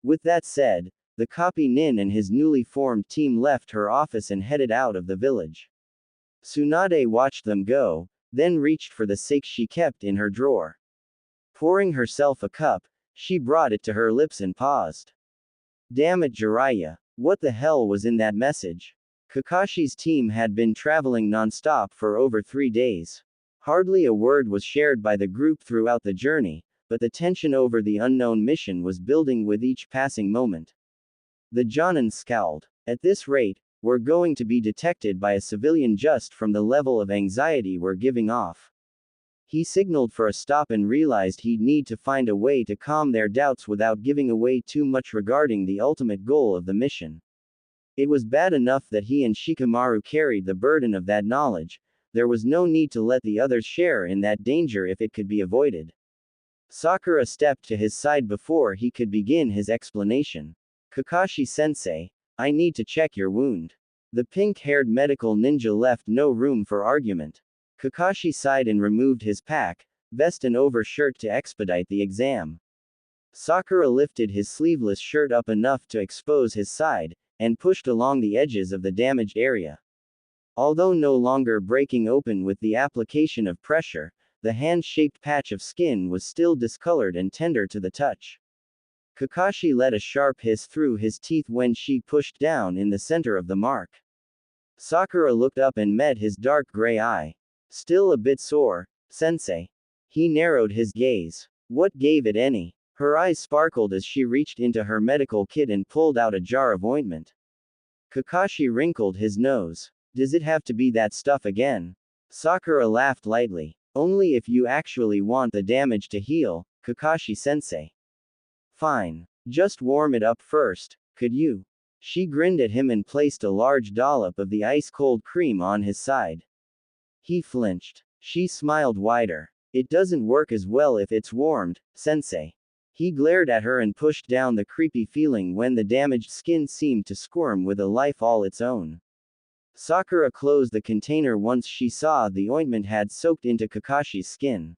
With that said, the copy nin and his newly formed team left her office and headed out of the village. Tsunade watched them go, then reached for the sake she kept in her drawer. Pouring herself a cup, she brought it to her lips and paused. Damn it, Jiraiya, what the hell was in that message? Kakashi's team had been traveling non-stop for over 3 days. Hardly a word was shared by the group throughout the journey, but the tension over the unknown mission was building with each passing moment. The Jonin scowled. At this rate, we're going to be detected by a civilian just from the level of anxiety we're giving off. He signaled for a stop and realized he'd need to find a way to calm their doubts without giving away too much regarding the ultimate goal of the mission. It was bad enough that he and Shikamaru carried the burden of that knowledge. There was no need to let the others share in that danger if it could be avoided. Sakura stepped to his side before he could begin his explanation. Kakashi-sensei, I need to check your wound. The pink-haired medical ninja left no room for argument. Kakashi sighed and removed his pack, vest and overshirt to expedite the exam. Sakura lifted his sleeveless shirt up enough to expose his side, and pushed along the edges of the damaged area. Although no longer breaking open with the application of pressure, the hand-shaped patch of skin was still discolored and tender to the touch. Kakashi let a sharp hiss through his teeth when she pushed down in the center of the mark. Sakura looked up and met his dark gray eye. Still a bit sore, sensei. He narrowed his gaze. What gave it any? Her eyes sparkled as she reached into her medical kit and pulled out a jar of ointment. Kakashi wrinkled his nose. Does it have to be that stuff again? Sakura laughed lightly. Only if you actually want the damage to heal, Kakashi-sensei. Fine. Just warm it up first, could you? She grinned at him and placed a large dollop of the ice-cold cream on his side. He flinched. She smiled wider. It doesn't work as well if it's warmed, sensei. He glared at her and pushed down the creepy feeling when the damaged skin seemed to squirm with a life all its own. Sakura closed the container once she saw the ointment had soaked into Kakashi's skin.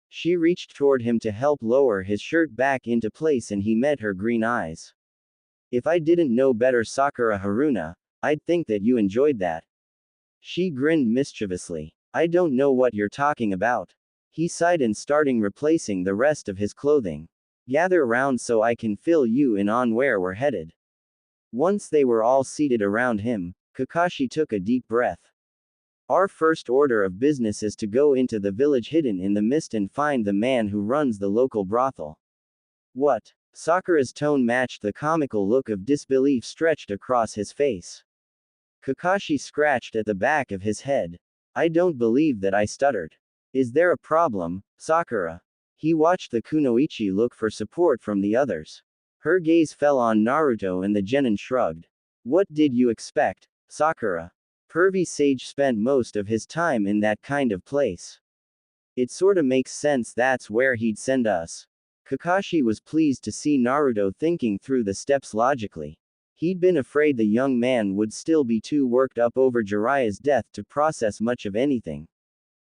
She reached toward him to help lower his shirt back into place and he met her green eyes. If I didn't know better, Sakura Haruna, I'd think that you enjoyed that. She grinned mischievously. I don't know what you're talking about. He sighed and started replacing the rest of his clothing. Gather around so I can fill you in on where we're headed. Once they were all seated around him, Kakashi took a deep breath. Our first order of business is to go into the village hidden in the mist and find the man who runs the local brothel. What? Sakura's tone matched the comical look of disbelief stretched across his face. Kakashi scratched at the back of his head. I don't believe that I stuttered. Is there a problem, Sakura? He watched the kunoichi look for support from the others. Her gaze fell on Naruto and the genin shrugged. What did you expect, Sakura? Pervy Sage spent most of his time in that kind of place. It sorta makes sense that's where he'd send us. Kakashi was pleased to see Naruto thinking through the steps logically. He'd been afraid the young man would still be too worked up over Jiraiya's death to process much of anything.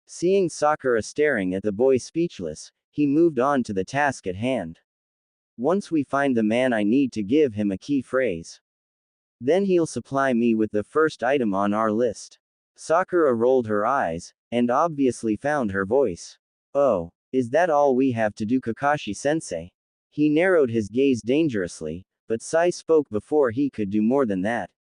Seeing Sakura staring at the boy speechless, he moved on to the task at hand. Once we find the man, I need to give him a key phrase. Then he'll supply me with the first item on our list. Sakura rolled her eyes, and obviously found her voice. Oh, is that all we have to do, Kakashi-sensei? He narrowed his gaze dangerously, but Sai spoke before he could do more than that.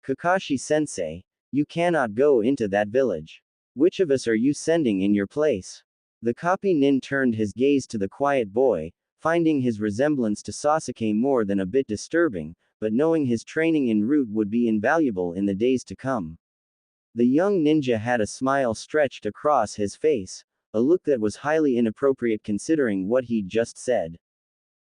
Kakashi-sensei, you cannot go into that village. Which of us are you sending in your place? The copy nin turned his gaze to the quiet boy, finding his resemblance to Sasuke more than a bit disturbing, but knowing his training en route would be invaluable in the days to come. The young ninja had a smile stretched across his face, a look that was highly inappropriate considering what he'd just said.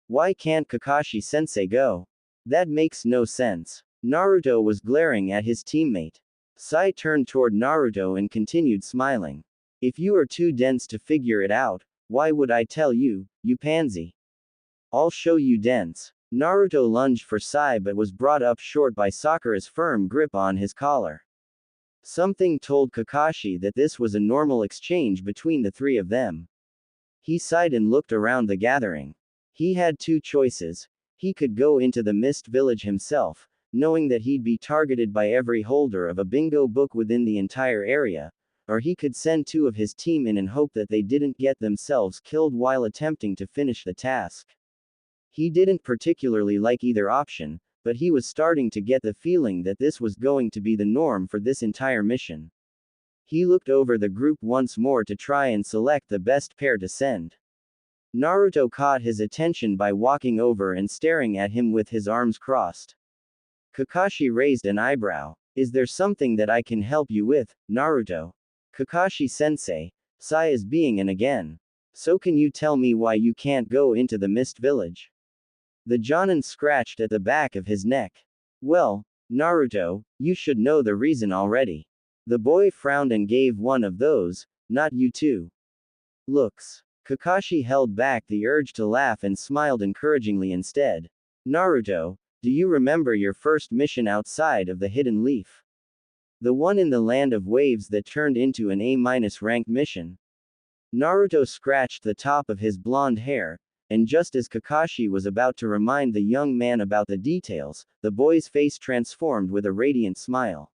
Why can't Kakashi-sensei go? That makes no sense. Naruto was glaring at his teammate. Sai turned toward Naruto and continued smiling. If you are too dense to figure it out, why would I tell you, you pansy? I'll show you dense. Naruto lunged for Sai but was brought up short by Sakura's firm grip on his collar. Something told Kakashi that this was a normal exchange between the three of them. He sighed and looked around the gathering. He had two choices. He could go into the Mist Village himself, knowing that he'd be targeted by every holder of a bingo book within the entire area, or he could send two of his team in and hope that they didn't get themselves killed while attempting to finish the task. He didn't particularly like either option, but he was starting to get the feeling that this was going to be the norm for this entire mission. He looked over the group once more to try and select the best pair to send. Naruto caught his attention by walking over and staring at him with his arms crossed. Kakashi raised an eyebrow. Is there something that I can help you with, Naruto? Kakashi-sensei, Sai is being an again. So can you tell me why you can't go into the Mist Village? The Jonin scratched at the back of his neck. Well, Naruto, you should know the reason already. The boy frowned and gave one of those, not you too. Looks. Kakashi held back the urge to laugh and smiled encouragingly instead. Naruto, do you remember your first mission outside of the Hidden Leaf? The one in the Land of Waves that turned into an A-ranked mission? Naruto scratched the top of his blonde hair, and just as Kakashi was about to remind the young man about the details, the boy's face transformed with a radiant smile.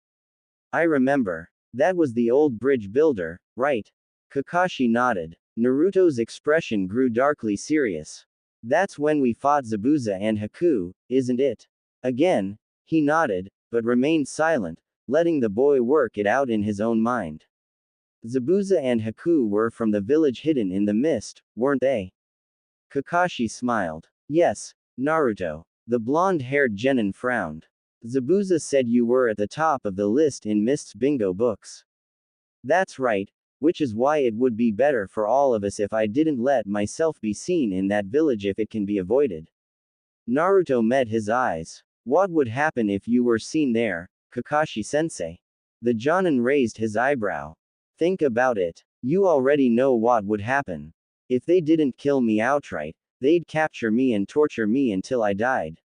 I remember. That was the old bridge builder, right? Kakashi nodded. Naruto's expression grew darkly serious. That's when we fought Zabuza and Haku, isn't it? Again, he nodded, but remained silent, letting the boy work it out in his own mind. Zabuza and Haku were from the village hidden in the mist, weren't they? Kakashi smiled. Yes, Naruto. The blonde-haired genin frowned. Zabuza said you were at the top of the list in Mist's bingo books. That's right, which is why it would be better for all of us if I didn't let myself be seen in that village if it can be avoided. Naruto met his eyes. What would happen if you were seen there, Kakashi-sensei? The Jonin raised his eyebrow. Think about it. You already know what would happen. If they didn't kill me outright, they'd capture me and torture me until I died.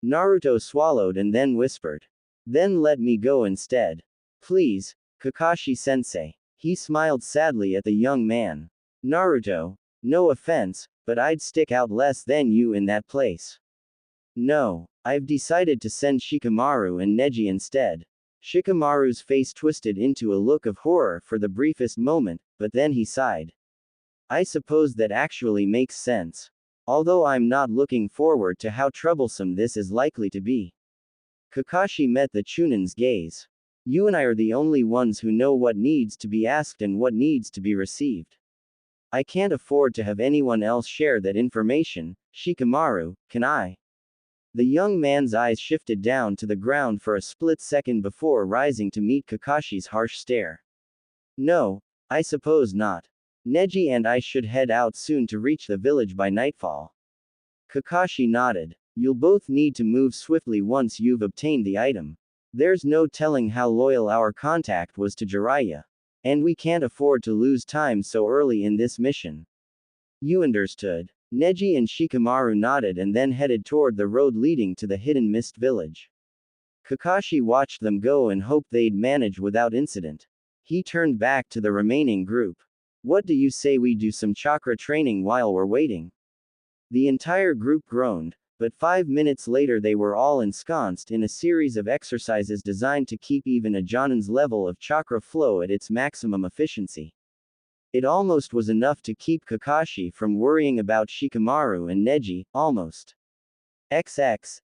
Naruto swallowed and then whispered. Then let me go instead. Please, Kakashi-sensei. He smiled sadly at the young man. Naruto, no offense, but I'd stick out less than you in that place. No, I've decided to send Shikamaru and Neji instead. Shikamaru's face twisted into a look of horror for the briefest moment, but then he sighed. I suppose that actually makes sense. Although I'm not looking forward to how troublesome this is likely to be. Kakashi met the Chunin's gaze. You and I are the only ones who know what needs to be asked and what needs to be received. I can't afford to have anyone else share that information, Shikamaru, can I? The young man's eyes shifted down to the ground for a split second before rising to meet Kakashi's harsh stare. No, I suppose not. Neji and I should head out soon to reach the village by nightfall. Kakashi nodded. You'll both need to move swiftly once you've obtained the item. There's no telling how loyal our contact was to Jiraiya. And we can't afford to lose time so early in this mission. You understood. Neji and Shikamaru nodded and then headed toward the road leading to the hidden mist village. Kakashi watched them go and hoped they'd manage without incident. He turned back to the remaining group. What do you say we do some chakra training while we're waiting? The entire group groaned, but 5 minutes later they were all ensconced in a series of exercises designed to keep even a Jonin's level of chakra flow at its maximum efficiency. It almost was enough to keep Kakashi from worrying about Shikamaru and Neji, almost. XX.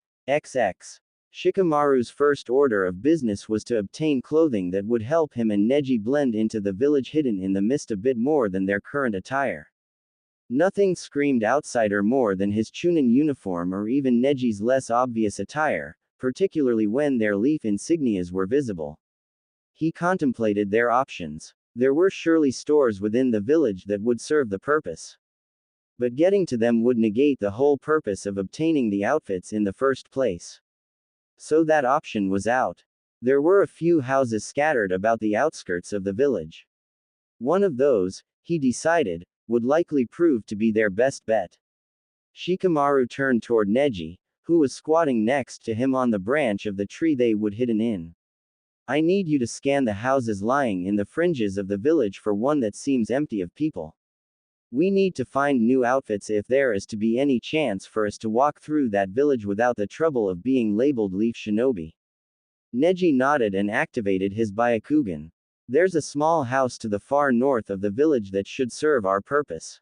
Shikamaru's first order of business was to obtain clothing that would help him and Neji blend into the village hidden in the mist a bit more than their current attire. Nothing screamed outsider more than his Chunin uniform or even Neji's less obvious attire, particularly when their leaf insignias were visible. He contemplated their options. There were surely stores within the village that would serve the purpose. But getting to them would negate the whole purpose of obtaining the outfits in the first place. So that option was out. There were a few houses scattered about the outskirts of the village. One of those, he decided, would likely prove to be their best bet. Shikamaru turned toward Neji, who was squatting next to him on the branch of the tree they would hidden in. I need you to scan the houses lying in the fringes of the village for one that seems empty of people. We need to find new outfits if there is to be any chance for us to walk through that village without the trouble of being labeled Leaf Shinobi. Neji nodded and activated his Byakugan. There's a small house to the far north of the village that should serve our purpose.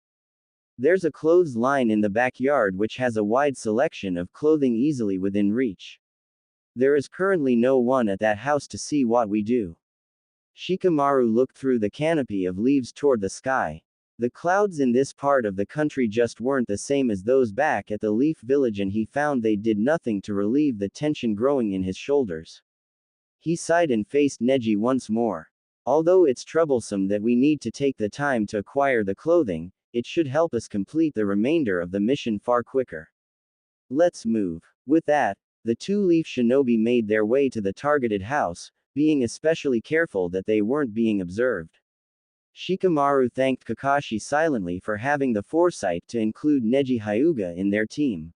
There's a clothes line in the backyard which has a wide selection of clothing easily within reach. There is currently no one at that house to see what we do. Shikamaru looked through the canopy of leaves toward the sky. The clouds in this part of the country just weren't the same as those back at the Leaf Village, and he found they did nothing to relieve the tension growing in his shoulders. He sighed and faced Neji once more. Although it's troublesome that we need to take the time to acquire the clothing, it should help us complete the remainder of the mission far quicker. Let's move. With that, the two Leaf Shinobi made their way to the targeted house, being especially careful that they weren't being observed. Shikamaru thanked Kakashi silently for having the foresight to include Neji Hyuga in their team.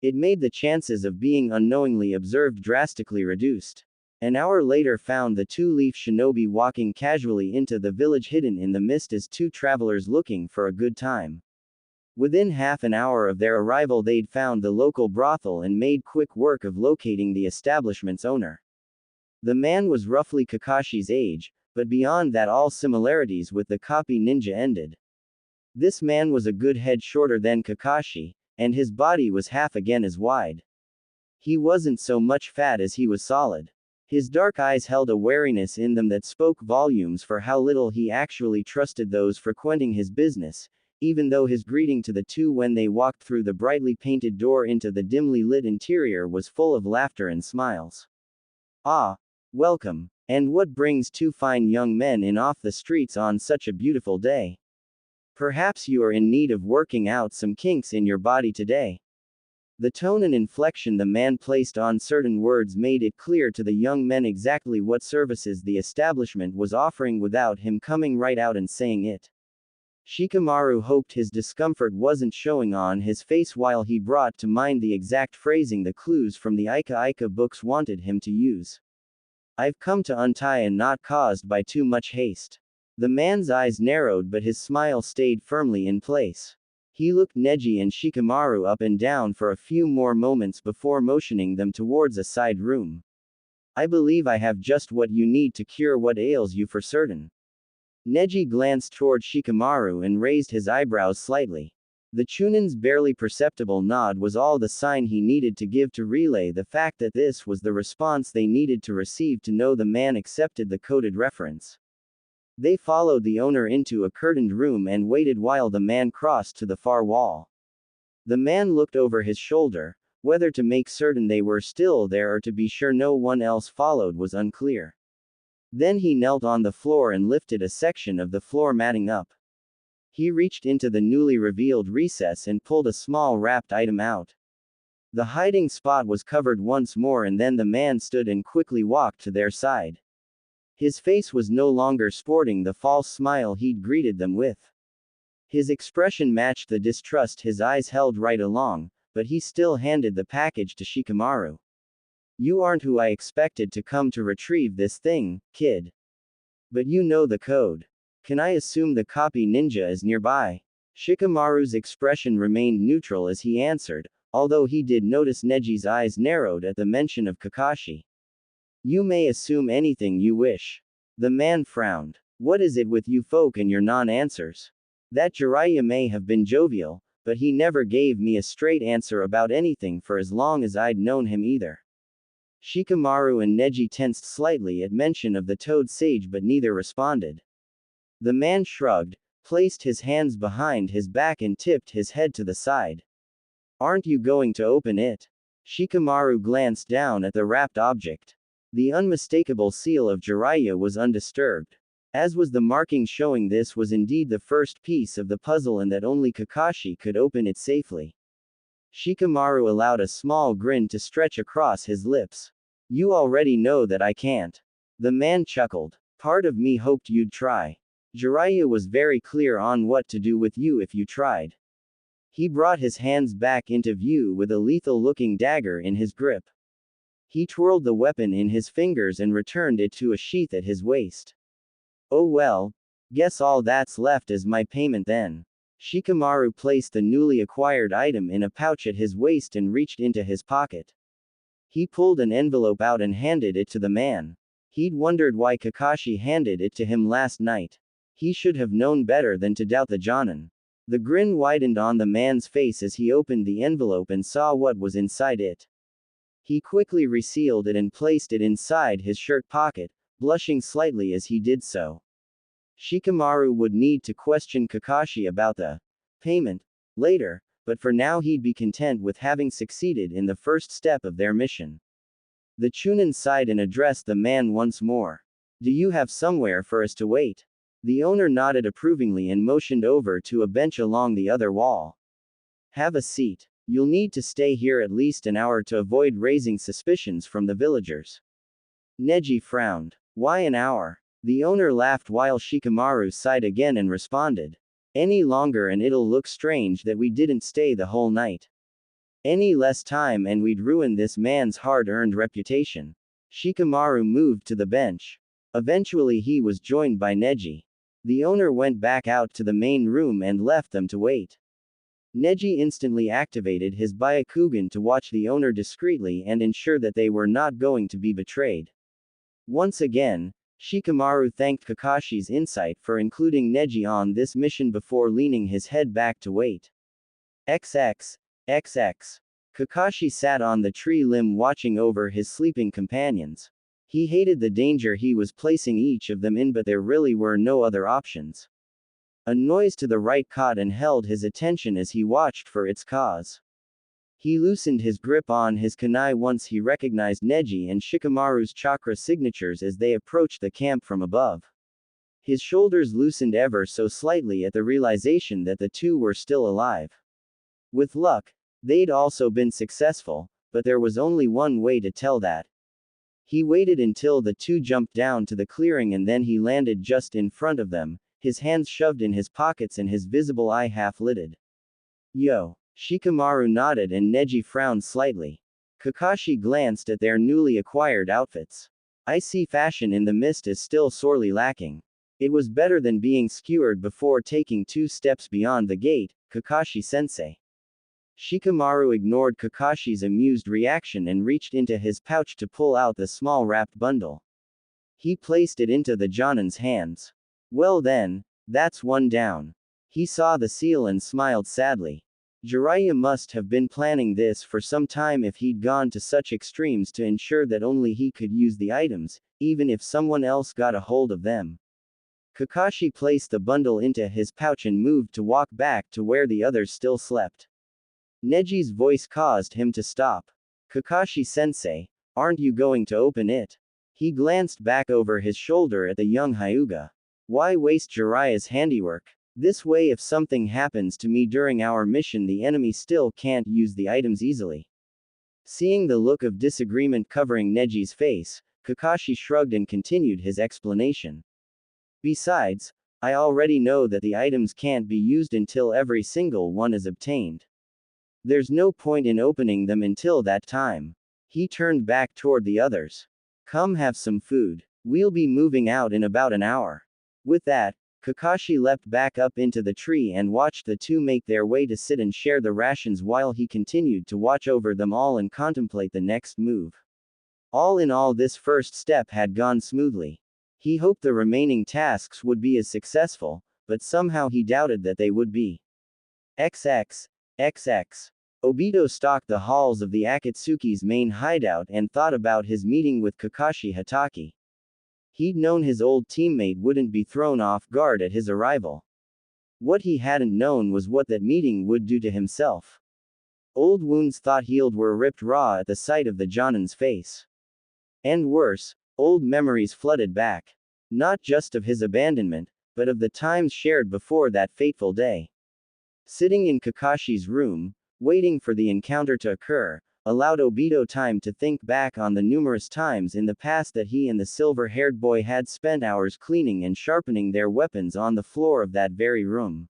It made the chances of being unknowingly observed drastically reduced. An hour later found the two Leaf Shinobi walking casually into the village, hidden in the mist as two travelers looking for a good time. Within half an hour of their arrival they'd found the local brothel and made quick work of locating the establishment's owner. The man was roughly Kakashi's age, but beyond that all similarities with the copy ninja ended. This man was a good head shorter than Kakashi, and his body was half again as wide. He wasn't so much fat as he was solid. His dark eyes held a wariness in them that spoke volumes for how little he actually trusted those frequenting his business, even though his greeting to the two when they walked through the brightly painted door into the dimly lit interior was full of laughter and smiles. "Ah, welcome. And what brings two fine young men in off the streets on such a beautiful day? Perhaps you are in need of working out some kinks in your body today." The tone and inflection the man placed on certain words made it clear to the young men exactly what services the establishment was offering without him coming right out and saying it. Shikamaru hoped his discomfort wasn't showing on his face while he brought to mind the exact phrasing the clues from the Ika Ika books wanted him to use. "I've come to untie a knot caused by too much haste." The man's eyes narrowed but his smile stayed firmly in place. He looked Neji and Shikamaru up and down for a few more moments before motioning them towards a side room. "I believe I have just what you need to cure what ails you for certain." Neji glanced toward Shikamaru and raised his eyebrows slightly. The Chunin's barely perceptible nod was all the sign he needed to give to relay the fact that this was the response they needed to receive to know the man accepted the coded reference. They followed the owner into a curtained room and waited while the man crossed to the far wall. The man looked over his shoulder. Whether to make certain they were still there or to be sure no one else followed was unclear. Then he knelt on the floor and lifted a section of the floor matting up. He reached into the newly revealed recess and pulled a small wrapped item out. The hiding spot was covered once more, and then the man stood and quickly walked to their side. His face was no longer sporting the false smile he'd greeted them with. His expression matched the distrust his eyes held right along, but he still handed the package to Shikamaru. "You aren't who I expected to come to retrieve this thing, kid. But you know the code. Can I assume the copy ninja is nearby?" Shikamaru's expression remained neutral as he answered, although he did notice Neji's eyes narrowed at the mention of Kakashi. "You may assume anything you wish." The man frowned. "What is it with you folk and your non-answers? That Jiraiya may have been jovial, but he never gave me a straight answer about anything for as long as I'd known him either." Shikamaru and Neji tensed slightly at mention of the Toad Sage, but neither responded. The man shrugged, placed his hands behind his back and tipped his head to the side. "Aren't you going to open it?" Shikamaru glanced down at the wrapped object. The unmistakable seal of Jiraiya was undisturbed. As was the marking showing this was indeed the first piece of the puzzle and that only Kakashi could open it safely. Shikamaru allowed a small grin to stretch across his lips. "You already know that I can't." The man chuckled. "Part of me hoped you'd try. Jiraiya was very clear on what to do with you if you tried." He brought his hands back into view with a lethal-looking dagger in his grip. He twirled the weapon in his fingers and returned it to a sheath at his waist. "Oh well. Guess all that's left is my payment then." Shikamaru placed the newly acquired item in a pouch at his waist and reached into his pocket. He pulled an envelope out and handed it to the man. He'd wondered why Kakashi handed it to him last night. He should have known better than to doubt the Jonin. The grin widened on the man's face as he opened the envelope and saw what was inside it. He quickly resealed it and placed it inside his shirt pocket, blushing slightly as he did so. Shikamaru would need to question Kakashi about the payment later, but for now he'd be content with having succeeded in the first step of their mission. The Chunin sighed and addressed the man once more. Do you have somewhere for us to wait? The owner nodded approvingly and motioned over to a bench along the other wall. Have a seat. You'll need to stay here at least an hour to avoid raising suspicions from the villagers. Neji frowned. Why an hour? The owner laughed while Shikamaru sighed again and responded. Any longer and it'll look strange that we didn't stay the whole night. Any less time and we'd ruin this man's hard-earned reputation. Shikamaru moved to the bench. Eventually he was joined by Neji. The owner went back out to the main room and left them to wait. Neji instantly activated his Byakugan to watch the owner discreetly and ensure that they were not going to be betrayed. Once again, Shikamaru thanked Kakashi's insight for including Neji on this mission before leaning his head back to wait. XX. Kakashi sat on the tree limb watching over his sleeping companions. He hated the danger he was placing each of them in, but there really were no other options. A noise to the right caught and held his attention as he watched for its cause. He loosened his grip on his kunai once he recognized Neji and Shikamaru's chakra signatures as they approached the camp from above. His shoulders loosened ever so slightly at the realization that the two were still alive. With luck, they'd also been successful, but there was only one way to tell that. He waited until the two jumped down to the clearing and then he landed just in front of them, his hands shoved in his pockets and his visible eye half-lidded. Yo. Shikamaru nodded and Neji frowned slightly. Kakashi glanced at their newly acquired outfits. I see fashion in the mist is still sorely lacking. It was better than being skewered before taking 2 steps beyond the gate, Kakashi-sensei. Shikamaru ignored Kakashi's amused reaction and reached into his pouch to pull out the small wrapped bundle. He placed it into the Jonin's hands. Well then, that's one down. He saw the seal and smiled sadly. Jiraiya must have been planning this for some time if he'd gone to such extremes to ensure that only he could use the items, even if someone else got a hold of them. Kakashi placed the bundle into his pouch and moved to walk back to where the others still slept. Neji's voice caused him to stop. Kakashi-sensei, aren't you going to open it? He glanced back over his shoulder at the young Hyuga. Why waste Jiraiya's handiwork? This way if something happens to me during our mission the enemy still can't use the items easily. Seeing the look of disagreement covering Neji's face, Kakashi shrugged and continued his explanation. Besides, I already know that the items can't be used until every single one is obtained. There's no point in opening them until that time. He turned back toward the others. Come have some food. We'll be moving out in about an hour. With that, Kakashi leapt back up into the tree and watched the two make their way to sit and share the rations while he continued to watch over them all and contemplate the next move. All in all, this first step had gone smoothly. He hoped the remaining tasks would be as successful, but somehow he doubted that they would be. XX. Obito stalked the halls of the Akatsuki's main hideout and thought about his meeting with Kakashi Hatake. He'd known his old teammate wouldn't be thrown off guard at his arrival. What he hadn't known was what that meeting would do to himself. Old wounds thought healed were ripped raw at the sight of the Jonin's face. And worse, old memories flooded back. Not just of his abandonment, but of the times shared before that fateful day. Sitting in Kakashi's room, waiting for the encounter to occur, allowed Obito time to think back on the numerous times in the past that he and the silver-haired boy had spent hours cleaning and sharpening their weapons on the floor of that very room.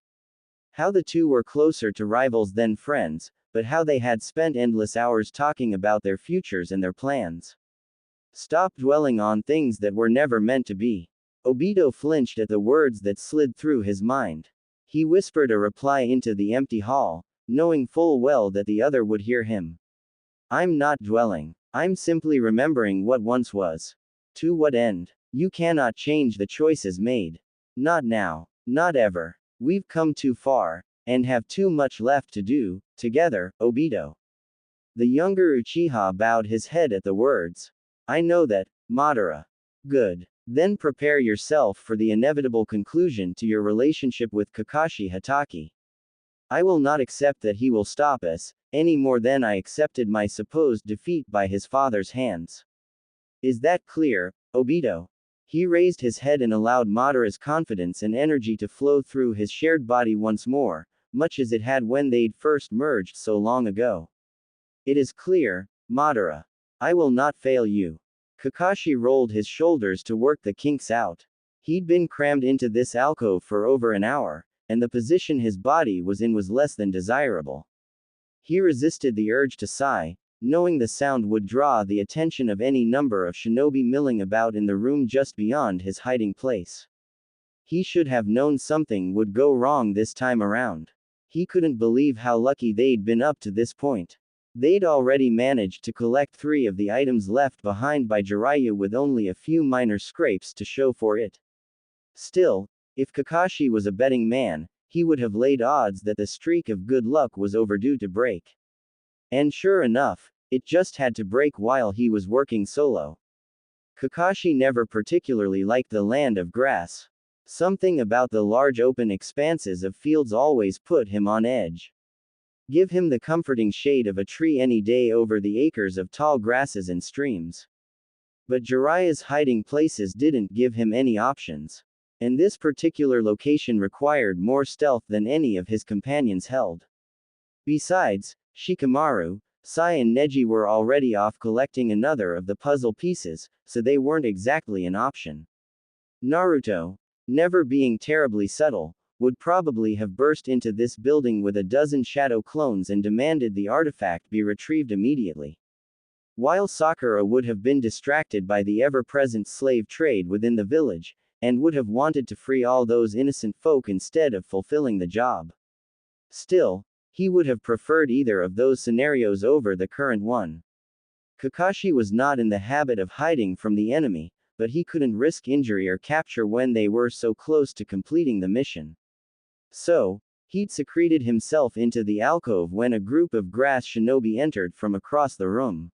How the two were closer to rivals than friends, but how they had spent endless hours talking about their futures and their plans. Stop dwelling on things that were never meant to be. Obito flinched at the words that slid through his mind. He whispered a reply into the empty hall, knowing full well that the other would hear him. I'm not dwelling. I'm simply remembering what once was. To what end? You cannot change the choices made. Not now. Not ever. We've come too far, and have too much left to do, together, Obito. The younger Uchiha bowed his head at the words. I know that, Madara. Good. Then prepare yourself for the inevitable conclusion to your relationship with Kakashi Hatake. I will not accept that he will stop us, any more than I accepted my supposed defeat by his father's hands. Is that clear, Obito? He raised his head and allowed Madara's confidence and energy to flow through his shared body once more, much as it had when they'd first merged so long ago. It is clear, Madara. I will not fail you. Kakashi rolled his shoulders to work the kinks out. He'd been crammed into this alcove for over an hour, and the position his body was in was less than desirable. He resisted the urge to sigh, knowing the sound would draw the attention of any number of shinobi milling about in the room just beyond his hiding place. He should have known something would go wrong this time around. He couldn't believe how lucky they'd been up to this point. They'd already managed to collect 3 of the items left behind by Jiraiya with only a few minor scrapes to show for it. Still, if Kakashi was a betting man, he would have laid odds that the streak of good luck was overdue to break. And sure enough, it just had to break while he was working solo. Kakashi never particularly liked the land of grass. Something about the large open expanses of fields always put him on edge. Give him the comforting shade of a tree any day over the acres of tall grasses and streams. But Jiraiya's hiding places didn't give him any options. And this particular location required more stealth than any of his companions held. Besides, Shikamaru, Sai and Neji were already off collecting another of the puzzle pieces, so they weren't exactly an option. Naruto, never being terribly subtle, would probably have burst into this building with a dozen shadow clones and demanded the artifact be retrieved immediately. While Sakura would have been distracted by the ever-present slave trade within the village, and would have wanted to free all those innocent folk instead of fulfilling the job. Still, he would have preferred either of those scenarios over the current one. Kakashi was not in the habit of hiding from the enemy, but he couldn't risk injury or capture when they were so close to completing the mission. So, he'd secreted himself into the alcove when a group of grass shinobi entered from across the room.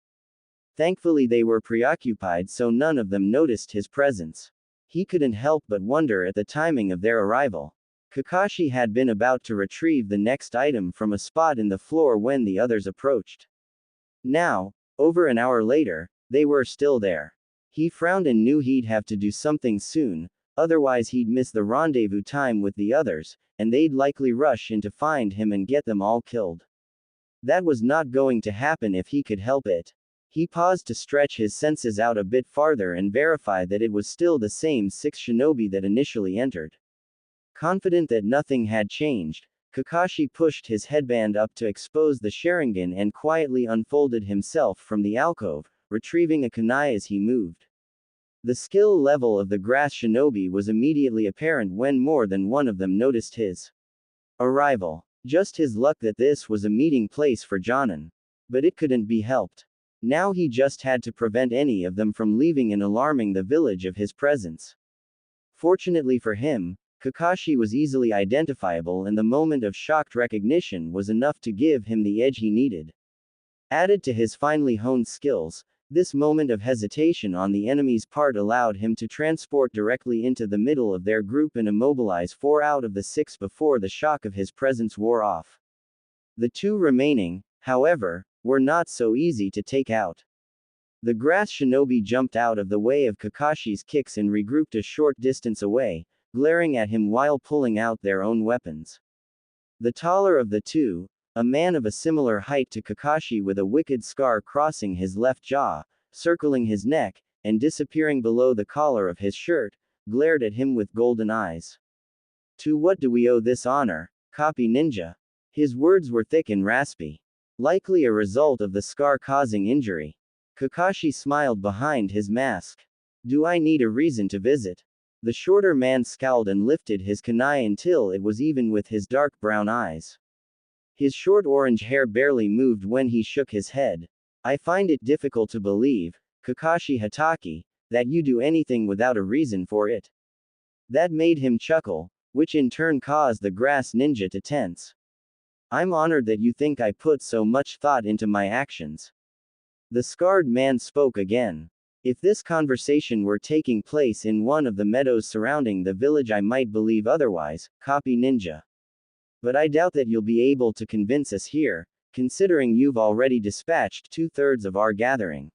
Thankfully they were preoccupied so none of them noticed his presence. He couldn't help but wonder at the timing of their arrival. Kakashi had been about to retrieve the next item from a spot in the floor when the others approached. Now, over an hour later, they were still there. He frowned and knew he'd have to do something soon, otherwise he'd miss the rendezvous time with the others, and they'd likely rush in to find him and get them all killed. That was not going to happen if he could help it. He paused to stretch his senses out a bit farther and verify that it was still the same 6 shinobi that initially entered. Confident that nothing had changed, Kakashi pushed his headband up to expose the Sharingan and quietly unfolded himself from the alcove, retrieving a kunai as he moved. The skill level of the grass shinobi was immediately apparent when more than one of them noticed his arrival. Just his luck that this was a meeting place for Jonin. But it couldn't be helped. Now he just had to prevent any of them from leaving and alarming the village of his presence. Fortunately for him, Kakashi was easily identifiable and the moment of shocked recognition was enough to give him the edge he needed. Added to his finely honed skills, this moment of hesitation on the enemy's part allowed him to transport directly into the middle of their group and immobilize 4 out of the 6 before the shock of his presence wore off. The 2 remaining, however, were not so easy to take out. The grass shinobi jumped out of the way of Kakashi's kicks and regrouped a short distance away, glaring at him while pulling out their own weapons. The taller of the 2, a man of a similar height to Kakashi with a wicked scar crossing his left jaw, circling his neck, and disappearing below the collar of his shirt, glared at him with golden eyes. To what do we owe this honor, copy ninja? His words were thick and raspy. Likely a result of the scar causing injury. Kakashi smiled behind his mask. Do I need a reason to visit? The shorter man scowled and lifted his kunai until it was even with his dark brown eyes. His short orange hair barely moved when he shook his head. I find it difficult to believe, Kakashi Hatake, that you do anything without a reason for it. That made him chuckle, which in turn caused the grass ninja to tense. I'm honored that you think I put so much thought into my actions. The scarred man spoke again. If this conversation were taking place in one of the meadows surrounding the village, I might believe otherwise, copy ninja. But I doubt that you'll be able to convince us here, considering you've already dispatched 2/3 of our gathering.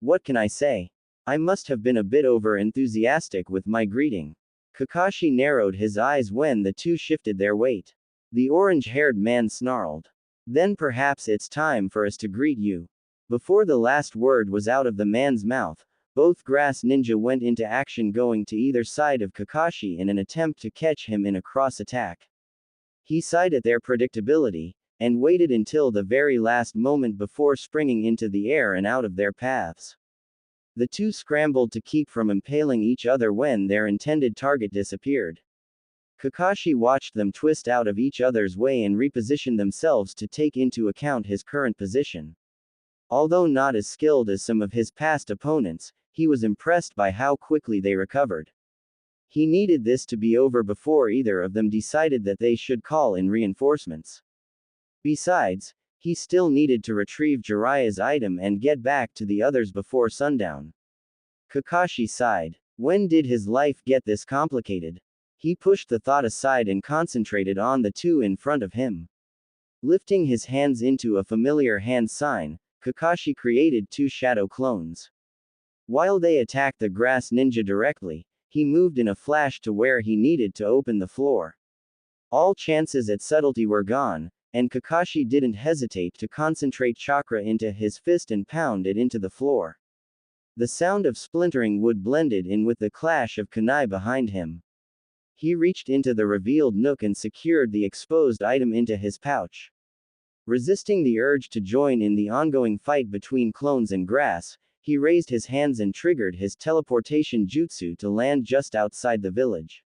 What can I say? I must have been a bit over-enthusiastic with my greeting. Kakashi narrowed his eyes when the two shifted their weight. The orange-haired man snarled. Then perhaps it's time for us to greet you. Before the last word was out of the man's mouth, both grass ninja went into action, going to either side of Kakashi in an attempt to catch him in a cross attack. He sighed at their predictability, and waited until the very last moment before springing into the air and out of their paths. The two scrambled to keep from impaling each other when their intended target disappeared. Kakashi watched them twist out of each other's way and reposition themselves to take into account his current position. Although not as skilled as some of his past opponents, he was impressed by how quickly they recovered. He needed this to be over before either of them decided that they should call in reinforcements. Besides, he still needed to retrieve Jiraiya's item and get back to the others before sundown. Kakashi sighed. When did his life get this complicated? He pushed the thought aside and concentrated on the two in front of him. Lifting his hands into a familiar hand sign, Kakashi created two shadow clones. While they attacked the grass ninja directly, he moved in a flash to where he needed to open the floor. All chances at subtlety were gone, and Kakashi didn't hesitate to concentrate chakra into his fist and pound it into the floor. The sound of splintering wood blended in with the clash of kunai behind him. He reached into the revealed nook and secured the exposed item into his pouch. Resisting the urge to join in the ongoing fight between clones and grass, he raised his hands and triggered his teleportation jutsu to land just outside the village.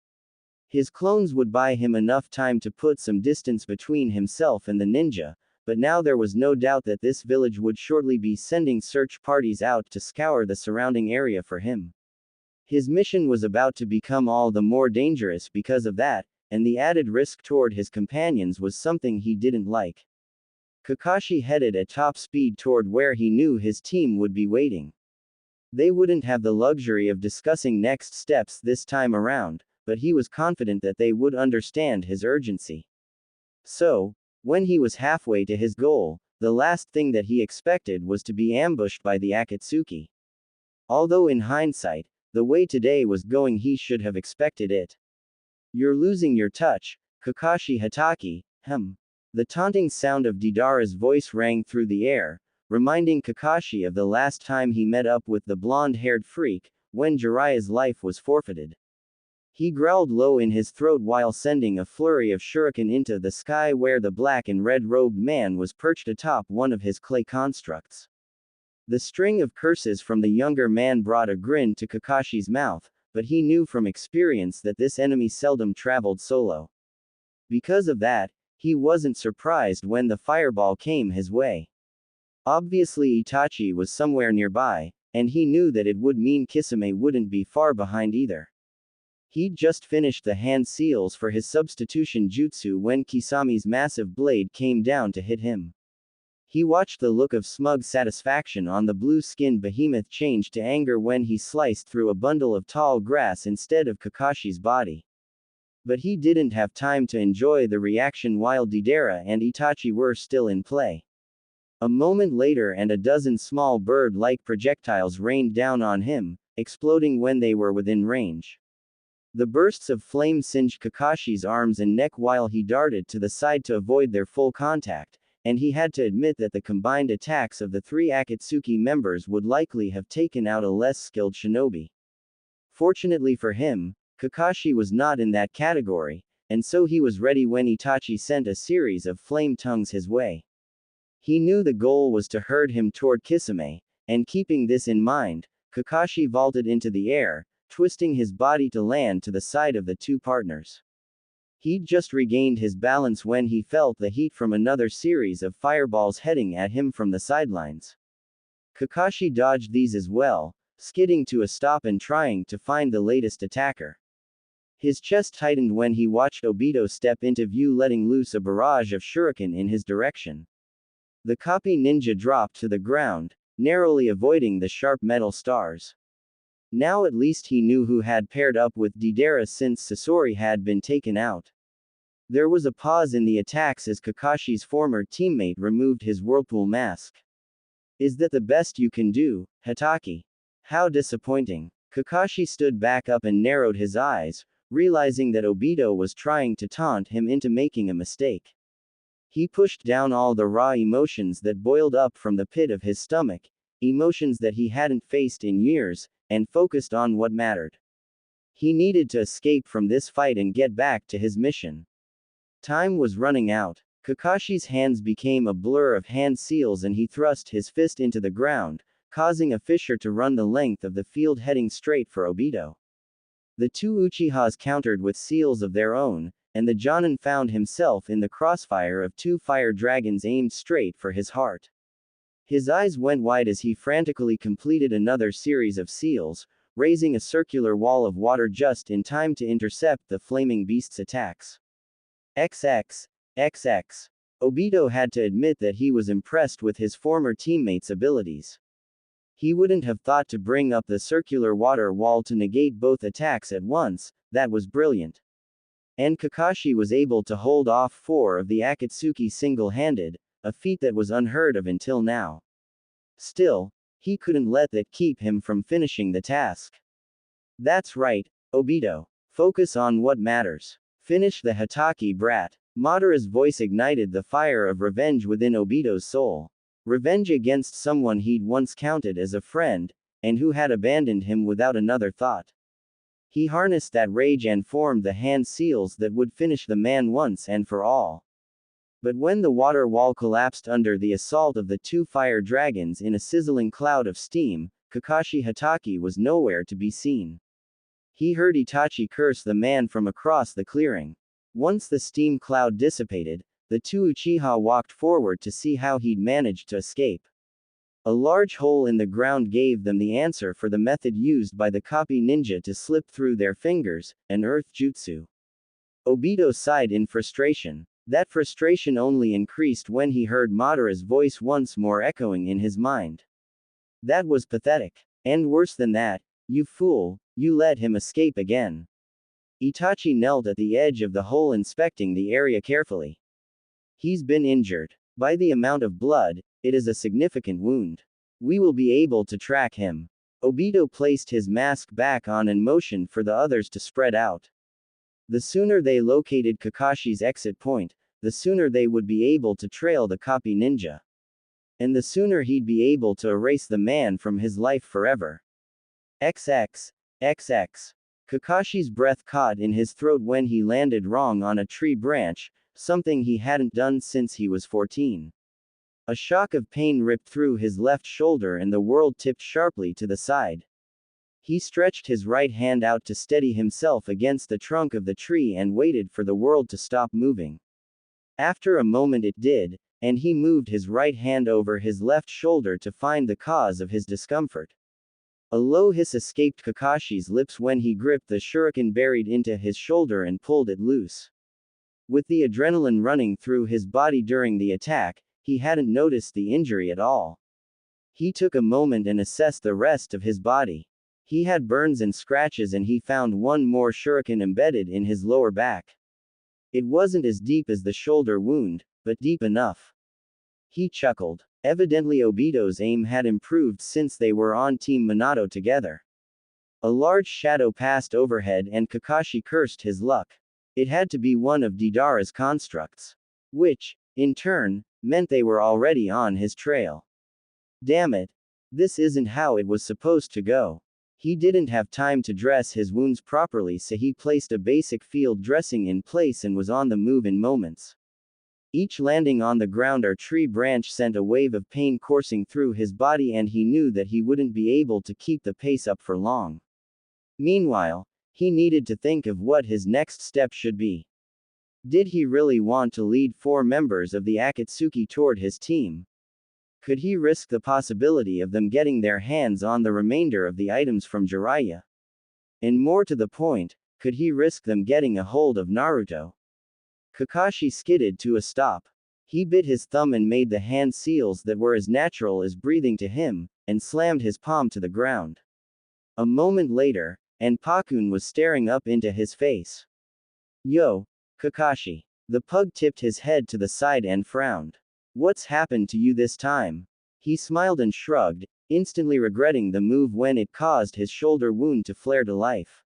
His clones would buy him enough time to put some distance between himself and the ninja, but now there was no doubt that this village would shortly be sending search parties out to scour the surrounding area for him. His mission was about to become all the more dangerous because of that, and the added risk toward his companions was something he didn't like. Kakashi headed at top speed toward where he knew his team would be waiting. They wouldn't have the luxury of discussing next steps this time around, but he was confident that they would understand his urgency. So, when he was halfway to his goal, the last thing that he expected was to be ambushed by the Akatsuki. Although in hindsight, the way today was going, he should have expected it. You're losing your touch, Kakashi Hatake. The taunting sound of Deidara's voice rang through the air, reminding Kakashi of the last time he met up with the blonde-haired freak, when Jiraiya's life was forfeited. He growled low in his throat while sending a flurry of shuriken into the sky where the black and red-robed man was perched atop one of his clay constructs. The string of curses from the younger man brought a grin to Kakashi's mouth, but he knew from experience that this enemy seldom traveled solo. Because of that, he wasn't surprised when the fireball came his way. Obviously Itachi was somewhere nearby, and he knew that it would mean Kisame wouldn't be far behind either. He'd just finished the hand seals for his substitution jutsu when Kisame's massive blade came down to hit him. He watched the look of smug satisfaction on the blue-skinned behemoth change to anger when he sliced through a bundle of tall grass instead of Kakashi's body. But he didn't have time to enjoy the reaction while Deidara and Itachi were still in play. A moment later and a dozen small bird-like projectiles rained down on him, exploding when they were within range. The bursts of flame singed Kakashi's arms and neck while he darted to the side to avoid their full contact, and he had to admit that the combined attacks of the three Akatsuki members would likely have taken out a less skilled shinobi. Fortunately for him, Kakashi was not in that category, and so he was ready when Itachi sent a series of flame tongues his way. He knew the goal was to herd him toward Kisame, and keeping this in mind, Kakashi vaulted into the air, twisting his body to land to the side of the two partners. He'd just regained his balance when he felt the heat from another series of fireballs heading at him from the sidelines. Kakashi dodged these as well, skidding to a stop and trying to find the latest attacker. His chest tightened when he watched Obito step into view, letting loose a barrage of shuriken in his direction. The copy ninja dropped to the ground, narrowly avoiding the sharp metal stars. Now at least he knew who had paired up with Deidara since Sasori had been taken out. There was a pause in the attacks as Kakashi's former teammate removed his whirlpool mask. Is that the best you can do, Hitaki? How disappointing. Kakashi stood back up and narrowed his eyes, realizing that Obito was trying to taunt him into making a mistake. He pushed down all the raw emotions that boiled up from the pit of his stomach, emotions that he hadn't faced in years, and focused on what mattered. He needed to escape from this fight and get back to his mission. Time was running out. Kakashi's hands became a blur of hand seals and he thrust his fist into the ground, causing a fissure to run the length of the field heading straight for Obito. The two Uchihas countered with seals of their own, and the Jonin found himself in the crossfire of two fire dragons aimed straight for his heart. His eyes went wide as he frantically completed another series of seals, raising a circular wall of water just in time to intercept the flaming beast's attacks. XX. Obito had to admit that he was impressed with his former teammate's abilities. He wouldn't have thought to bring up the circular water wall to negate both attacks at once. That was brilliant. And Kakashi was able to hold off 4 of the Akatsuki single-handed, a feat that was unheard of until now. Still, he couldn't let that keep him from finishing the task. That's right, Obito. Focus on what matters. Finish the Hitaki brat. Madara's voice ignited the fire of revenge within Obito's soul. Revenge against someone he'd once counted as a friend, and who had abandoned him without another thought. He harnessed that rage and formed the hand seals that would finish the man once and for all. But when the water wall collapsed under the assault of the two fire dragons in a sizzling cloud of steam, Kakashi Hitaki was nowhere to be seen. He heard Itachi curse the man from across the clearing. Once the steam cloud dissipated, the two Uchiha walked forward to see how he'd managed to escape. A large hole in the ground gave them the answer for the method used by the copy ninja to slip through their fingers, an earth jutsu. Obito sighed in frustration. That frustration only increased when he heard Madara's voice once more echoing in his mind. That was pathetic. And worse than that, you fool, you let him escape again. Itachi knelt at the edge of the hole inspecting the area carefully. He's been injured. By the amount of blood, it is a significant wound. We will be able to track him. Obito placed his mask back on and motioned for the others to spread out. The sooner they located Kakashi's exit point, the sooner they would be able to trail the copy ninja. And the sooner he'd be able to erase the man from his life forever. XX. Kakashi's breath caught in his throat when he landed wrong on a tree branch, something he hadn't done since he was 14. A shock of pain ripped through his left shoulder and the world tipped sharply to the side. He stretched his right hand out to steady himself against the trunk of the tree and waited for the world to stop moving. After a moment it did, and he moved his right hand over his left shoulder to find the cause of his discomfort. A low hiss escaped Kakashi's lips when he gripped the shuriken buried into his shoulder and pulled it loose. With the adrenaline running through his body during the attack, he hadn't noticed the injury at all. He took a moment and assessed the rest of his body. He had burns and scratches and he found one more shuriken embedded in his lower back. It wasn't as deep as the shoulder wound, but deep enough. He chuckled. Evidently Obito's aim had improved since they were on Team Minato together. A large shadow passed overhead and Kakashi cursed his luck. It had to be one of Deidara's constructs. Which, in turn, meant they were already on his trail. Damn it. This isn't how it was supposed to go. He didn't have time to dress his wounds properly, so he placed a basic field dressing in place and was on the move in moments. Each landing on the ground or tree branch sent a wave of pain coursing through his body and he knew that he wouldn't be able to keep the pace up for long. Meanwhile, he needed to think of what his next step should be. Did he really want to lead 4 members of the Akatsuki toward his team? Could he risk the possibility of them getting their hands on the remainder of the items from Jiraiya? And more to the point, Could he risk them getting a hold of Naruto? Kakashi skidded to a stop. He bit his thumb and made the hand seals that were as natural as breathing to him, and slammed his palm to the ground. A moment later, and Pakun was staring up into his face. Yo, Kakashi. The pug tipped his head to the side and frowned. What's happened to you this time? He smiled and shrugged, instantly regretting the move when it caused his shoulder wound to flare to life.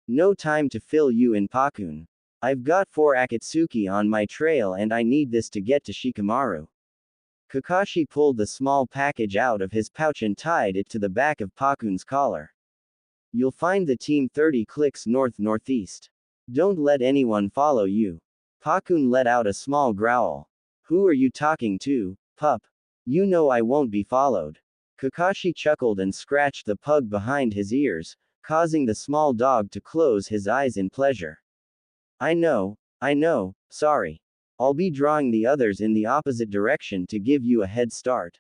No time to fill you in, Pakun. I've got 4 Akatsuki on my trail and I need this to get to Shikamaru. Kakashi pulled the small package out of his pouch and tied it to the back of Pakun's collar. You'll find the team 30 clicks north-northeast. Don't let anyone follow you. Pakun let out a small growl. Who are you talking to, pup? You know I won't be followed. Kakashi chuckled and scratched the pug behind his ears, causing the small dog to close his eyes in pleasure. I know, sorry. I'll be drawing the others in the opposite direction to give you a head start.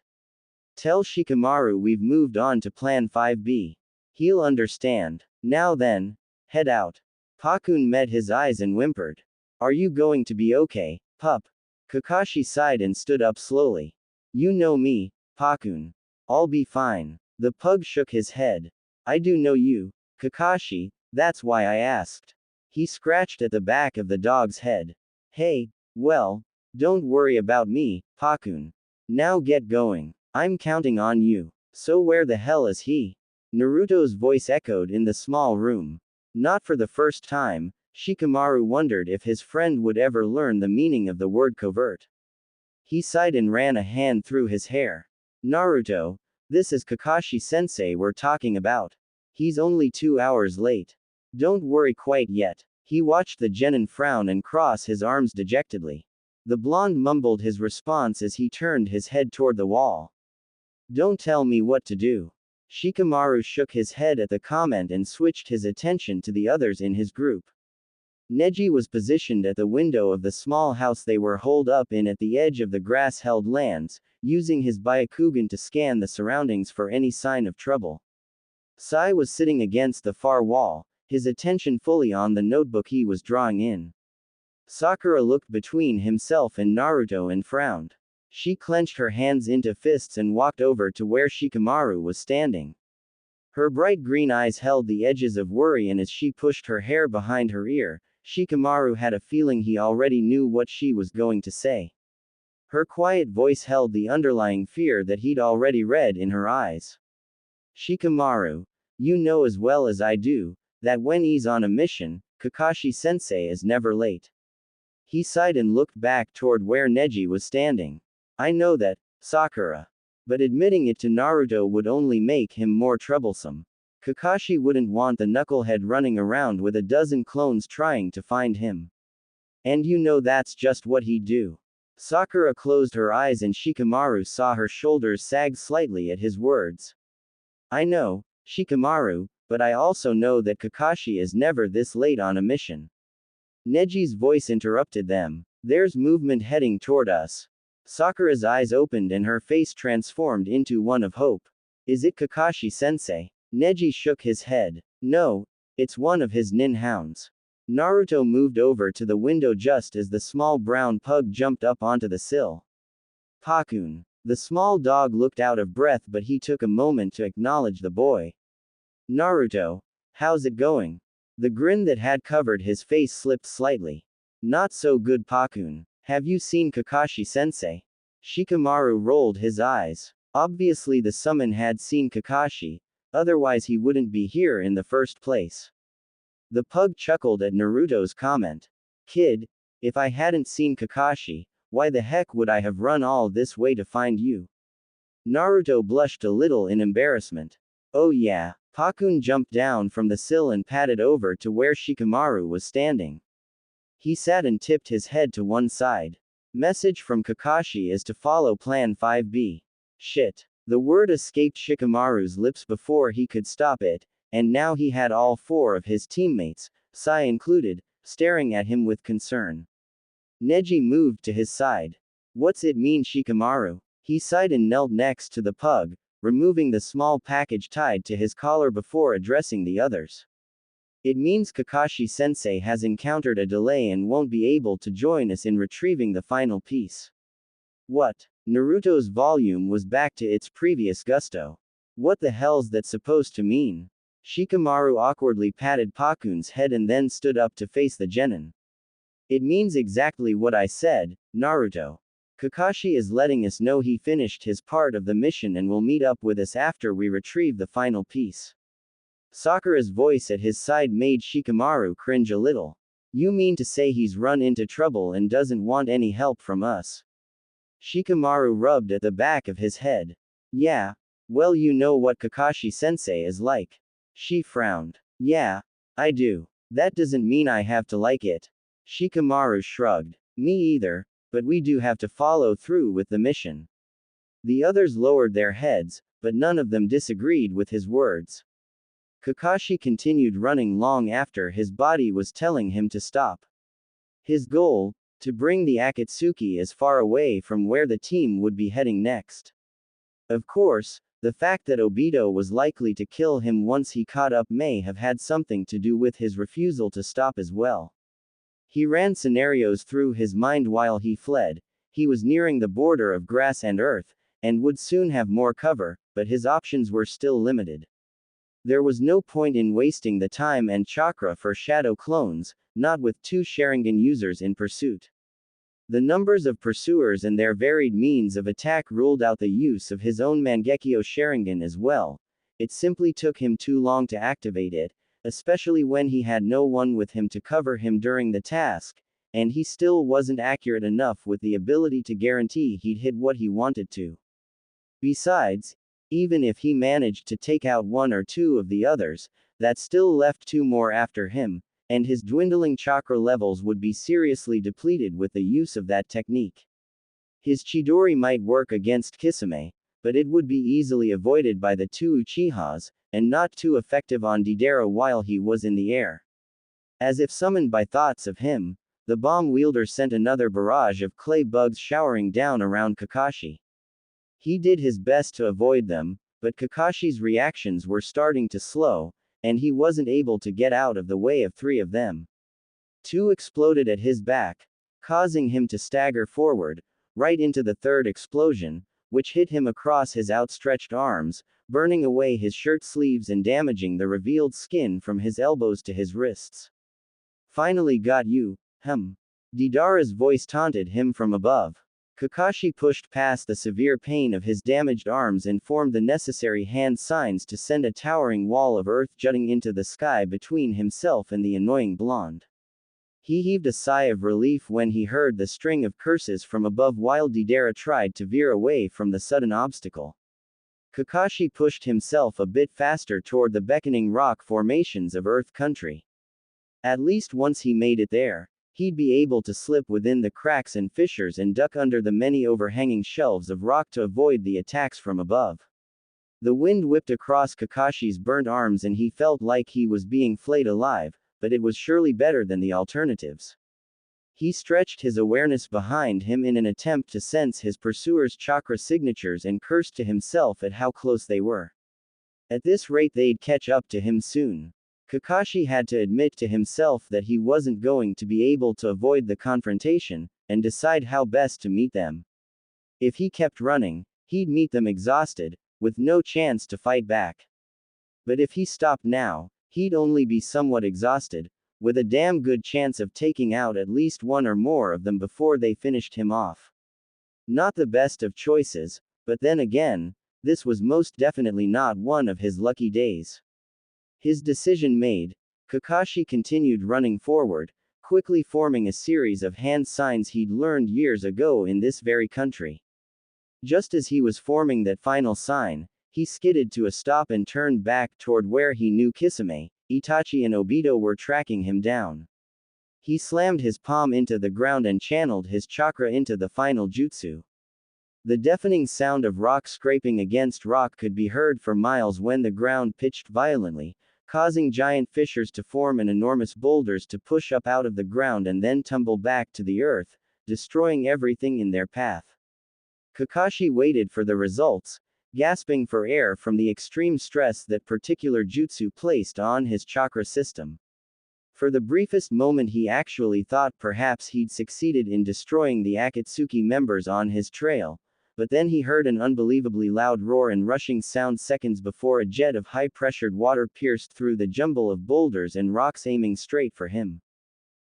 Tell Shikamaru we've moved on to Plan 5B. He'll understand. Now then, head out. Pakun met his eyes and whimpered. Are you going to be okay, pup? Kakashi sighed and stood up slowly. You know me, Pakun. I'll be fine. The pug shook his head. I do know you, Kakashi, that's why I asked. He scratched at the back of the dog's head. Hey, well, don't worry about me, Pakun. Now get going. I'm counting on you. So where the hell is he? Naruto's voice echoed in the small room. Not for the first time, Shikamaru wondered if his friend would ever learn the meaning of the word covert. He sighed and ran a hand through his hair. Naruto, this is Kakashi-sensei we're talking about. He's only 2 hours late. Don't worry quite yet. He watched the genin frown and cross his arms dejectedly. The blonde mumbled his response as he turned his head toward the wall. Don't tell me what to do. Shikamaru shook his head at the comment and switched his attention to the others in his group. Neji was positioned at the window of the small house they were holed up in at the edge of the grass-held lands, using his Byakugan to scan the surroundings for any sign of trouble. Sai was sitting against the far wall, his attention fully on the notebook he was drawing in. Sakura looked between himself and Naruto and frowned. She clenched her hands into fists and walked over to where Shikamaru was standing. Her bright green eyes held the edges of worry, and as she pushed her hair behind her ear, Shikamaru had a feeling he already knew what she was going to say. Her quiet voice held the underlying fear that he'd already read in her eyes. Shikamaru, you know as well as I do, that when he's on a mission, Kakashi-sensei is never late. He sighed and looked back toward where Neji was standing. I know that, Sakura. But admitting it to Naruto would only make him more troublesome. Kakashi wouldn't want the knucklehead running around with a dozen clones trying to find him. And you know that's just what he'd do. Sakura closed her eyes and Shikamaru saw her shoulders sag slightly at his words. I know, Shikamaru, but I also know that Kakashi is never this late on a mission. Neji's voice interrupted them. There's movement heading toward us. Sakura's eyes opened and her face transformed into one of hope. Is it Kakashi-sensei? Neji shook his head. No, it's one of his nin hounds. Naruto moved over to the window just as the small brown pug jumped up onto the sill. Pakun. The small dog looked out of breath, but he took a moment to acknowledge the boy. Naruto, how's it going? The grin that had covered his face slipped slightly. Not so good, Pakun. Have you seen Kakashi-sensei? Shikamaru rolled his eyes. Obviously the summon had seen Kakashi, otherwise he wouldn't be here in the first place. The pug chuckled at Naruto's comment. Kid, if I hadn't seen Kakashi, why the heck would I have run all this way to find you? Naruto blushed a little in embarrassment. Oh yeah. Pakun jumped down from the sill and padded over to where Shikamaru was standing. He sat and tipped his head to one side. Message from Kakashi is to follow Plan 5B. Shit. The word escaped Shikamaru's lips before he could stop it, and now he had all 4 of his teammates, Sai included, staring at him with concern. Neji moved to his side. What's it mean, Shikamaru? He sighed and knelt next to the pug, removing the small package tied to his collar before addressing the others. It means Kakashi-sensei has encountered a delay and won't be able to join us in retrieving the final piece. What? Naruto's volume was back to its previous gusto. What the hell's that supposed to mean? Shikamaru awkwardly patted Pakun's head and then stood up to face the genin. It means exactly what I said, Naruto. Kakashi is letting us know he finished his part of the mission and will meet up with us after we retrieve the final piece. Sakura's voice at his side made Shikamaru cringe a little. You mean to say he's run into trouble and doesn't want any help from us? Shikamaru rubbed at the back of his head. Yeah. Well, you know what Kakashi-sensei is like. She frowned. Yeah, I do. That doesn't mean I have to like it. Shikamaru shrugged. Me either, but we do have to follow through with the mission. The others lowered their heads, but none of them disagreed with his words. Kakashi continued running long after his body was telling him to stop. His goal, to bring the Akatsuki as far away from where the team would be heading next. Of course, the fact that Obito was likely to kill him once he caught up may have had something to do with his refusal to stop as well. He ran scenarios through his mind while he fled. He was nearing the border of grass and earth, and would soon have more cover, but his options were still limited. There was no point in wasting the time and chakra for shadow clones, not with two Sharingan users in pursuit. The numbers of pursuers and their varied means of attack ruled out the use of his own Mangekyo Sharingan as well. It simply took him too long to activate it, especially when he had no one with him to cover him during the task, and he still wasn't accurate enough with the ability to guarantee he'd hit what he wanted to. Besides, even if he managed to take out one or two of the others, that still left two more after him, and his dwindling chakra levels would be seriously depleted with the use of that technique. His Chidori might work against Kisame, but it would be easily avoided by the two Uchihas, and not too effective on Deidara while he was in the air. As if summoned by thoughts of him, the bomb wielder sent another barrage of clay bugs showering down around Kakashi. He did his best to avoid them, but Kakashi's reactions were starting to slow, and he wasn't able to get out of the way of three of them. Two exploded at his back, causing him to stagger forward, right into the third explosion, which hit him across his outstretched arms, burning away his shirt sleeves and damaging the revealed skin from his elbows to his wrists. Finally got you, Deidara's voice taunted him from above. Kakashi pushed past the severe pain of his damaged arms and formed the necessary hand signs to send a towering wall of earth jutting into the sky between himself and the annoying blonde. He heaved a sigh of relief when he heard the string of curses from above while Deidara tried to veer away from the sudden obstacle. Kakashi pushed himself a bit faster toward the beckoning rock formations of Earth Country. At least once he made it there, he'd be able to slip within the cracks and fissures and duck under the many overhanging shelves of rock to avoid the attacks from above. The wind whipped across Kakashi's burnt arms and he felt like he was being flayed alive, but it was surely better than the alternatives. He stretched his awareness behind him in an attempt to sense his pursuer's chakra signatures and cursed to himself at how close they were. At this rate they'd catch up to him soon. Kakashi had to admit to himself that he wasn't going to be able to avoid the confrontation, and decide how best to meet them. If he kept running, he'd meet them exhausted, with no chance to fight back. But if he stopped now, he'd only be somewhat exhausted, with a damn good chance of taking out at least one or more of them before they finished him off. Not the best of choices, but then again, this was most definitely not one of his lucky days. His decision made, Kakashi continued running forward, quickly forming a series of hand signs he'd learned years ago in this very country. Just as he was forming that final sign, he skidded to a stop and turned back toward where he knew Kisame, Itachi and Obito were tracking him down. He slammed his palm into the ground and channeled his chakra into the final jutsu. The deafening sound of rock scraping against rock could be heard for miles when the ground pitched violently, causing giant fissures to form and enormous boulders to push up out of the ground and then tumble back to the earth, destroying everything in their path. Kakashi waited for the results, gasping for air from the extreme stress that particular jutsu placed on his chakra system. For the briefest moment he actually thought perhaps he'd succeeded in destroying the Akatsuki members on his trail, but then he heard an unbelievably loud roar and rushing sound seconds before a jet of high-pressured water pierced through the jumble of boulders and rocks aiming straight for him.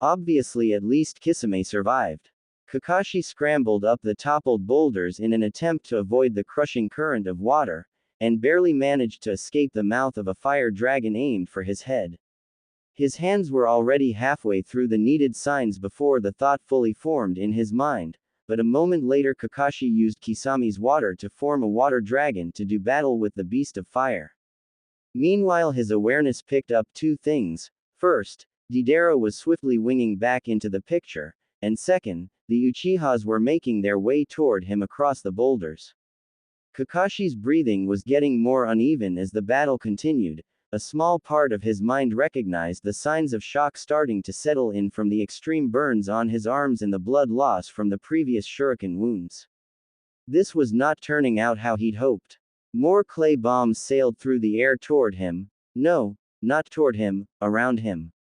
Obviously at least Kisame survived. Kakashi scrambled up the toppled boulders in an attempt to avoid the crushing current of water, and barely managed to escape the mouth of a fire dragon aimed for his head. His hands were already halfway through the needed signs before the thought fully formed in his mind, but a moment later Kakashi used Kisame's water to form a water dragon to do battle with the beast of fire. Meanwhile his awareness picked up two things. First, Deidara was swiftly winging back into the picture, and second, the Uchihas were making their way toward him across the boulders. Kakashi's breathing was getting more uneven as the battle continued. A small part of his mind recognized the signs of shock starting to settle in from the extreme burns on his arms and the blood loss from the previous shuriken wounds. This was not turning out how he'd hoped. More clay bombs sailed through the air toward him. No, not toward him, around him.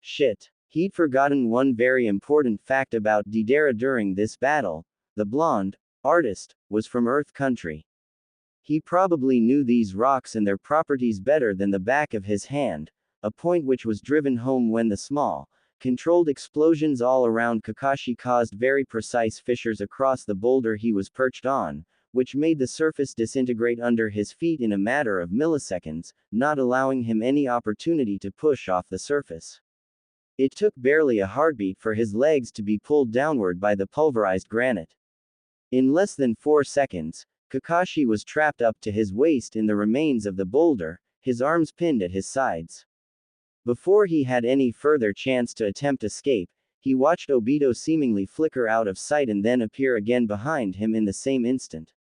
Shit. He'd forgotten one very important fact about Deidara during this battle. The blonde artist was from Earth Country. He probably knew these rocks and their properties better than the back of his hand, a point which was driven home when the small, controlled explosions all around Kakashi caused very precise fissures across the boulder he was perched on, which made the surface disintegrate under his feet in a matter of milliseconds, not allowing him any opportunity to push off the surface. It took barely a heartbeat for his legs to be pulled downward by the pulverized granite. In less than 4 seconds, Kakashi was trapped up to his waist in the remains of the boulder, his arms pinned at his sides. Before he had any further chance to attempt escape, he watched Obito seemingly flicker out of sight and then appear again behind him in the same instant.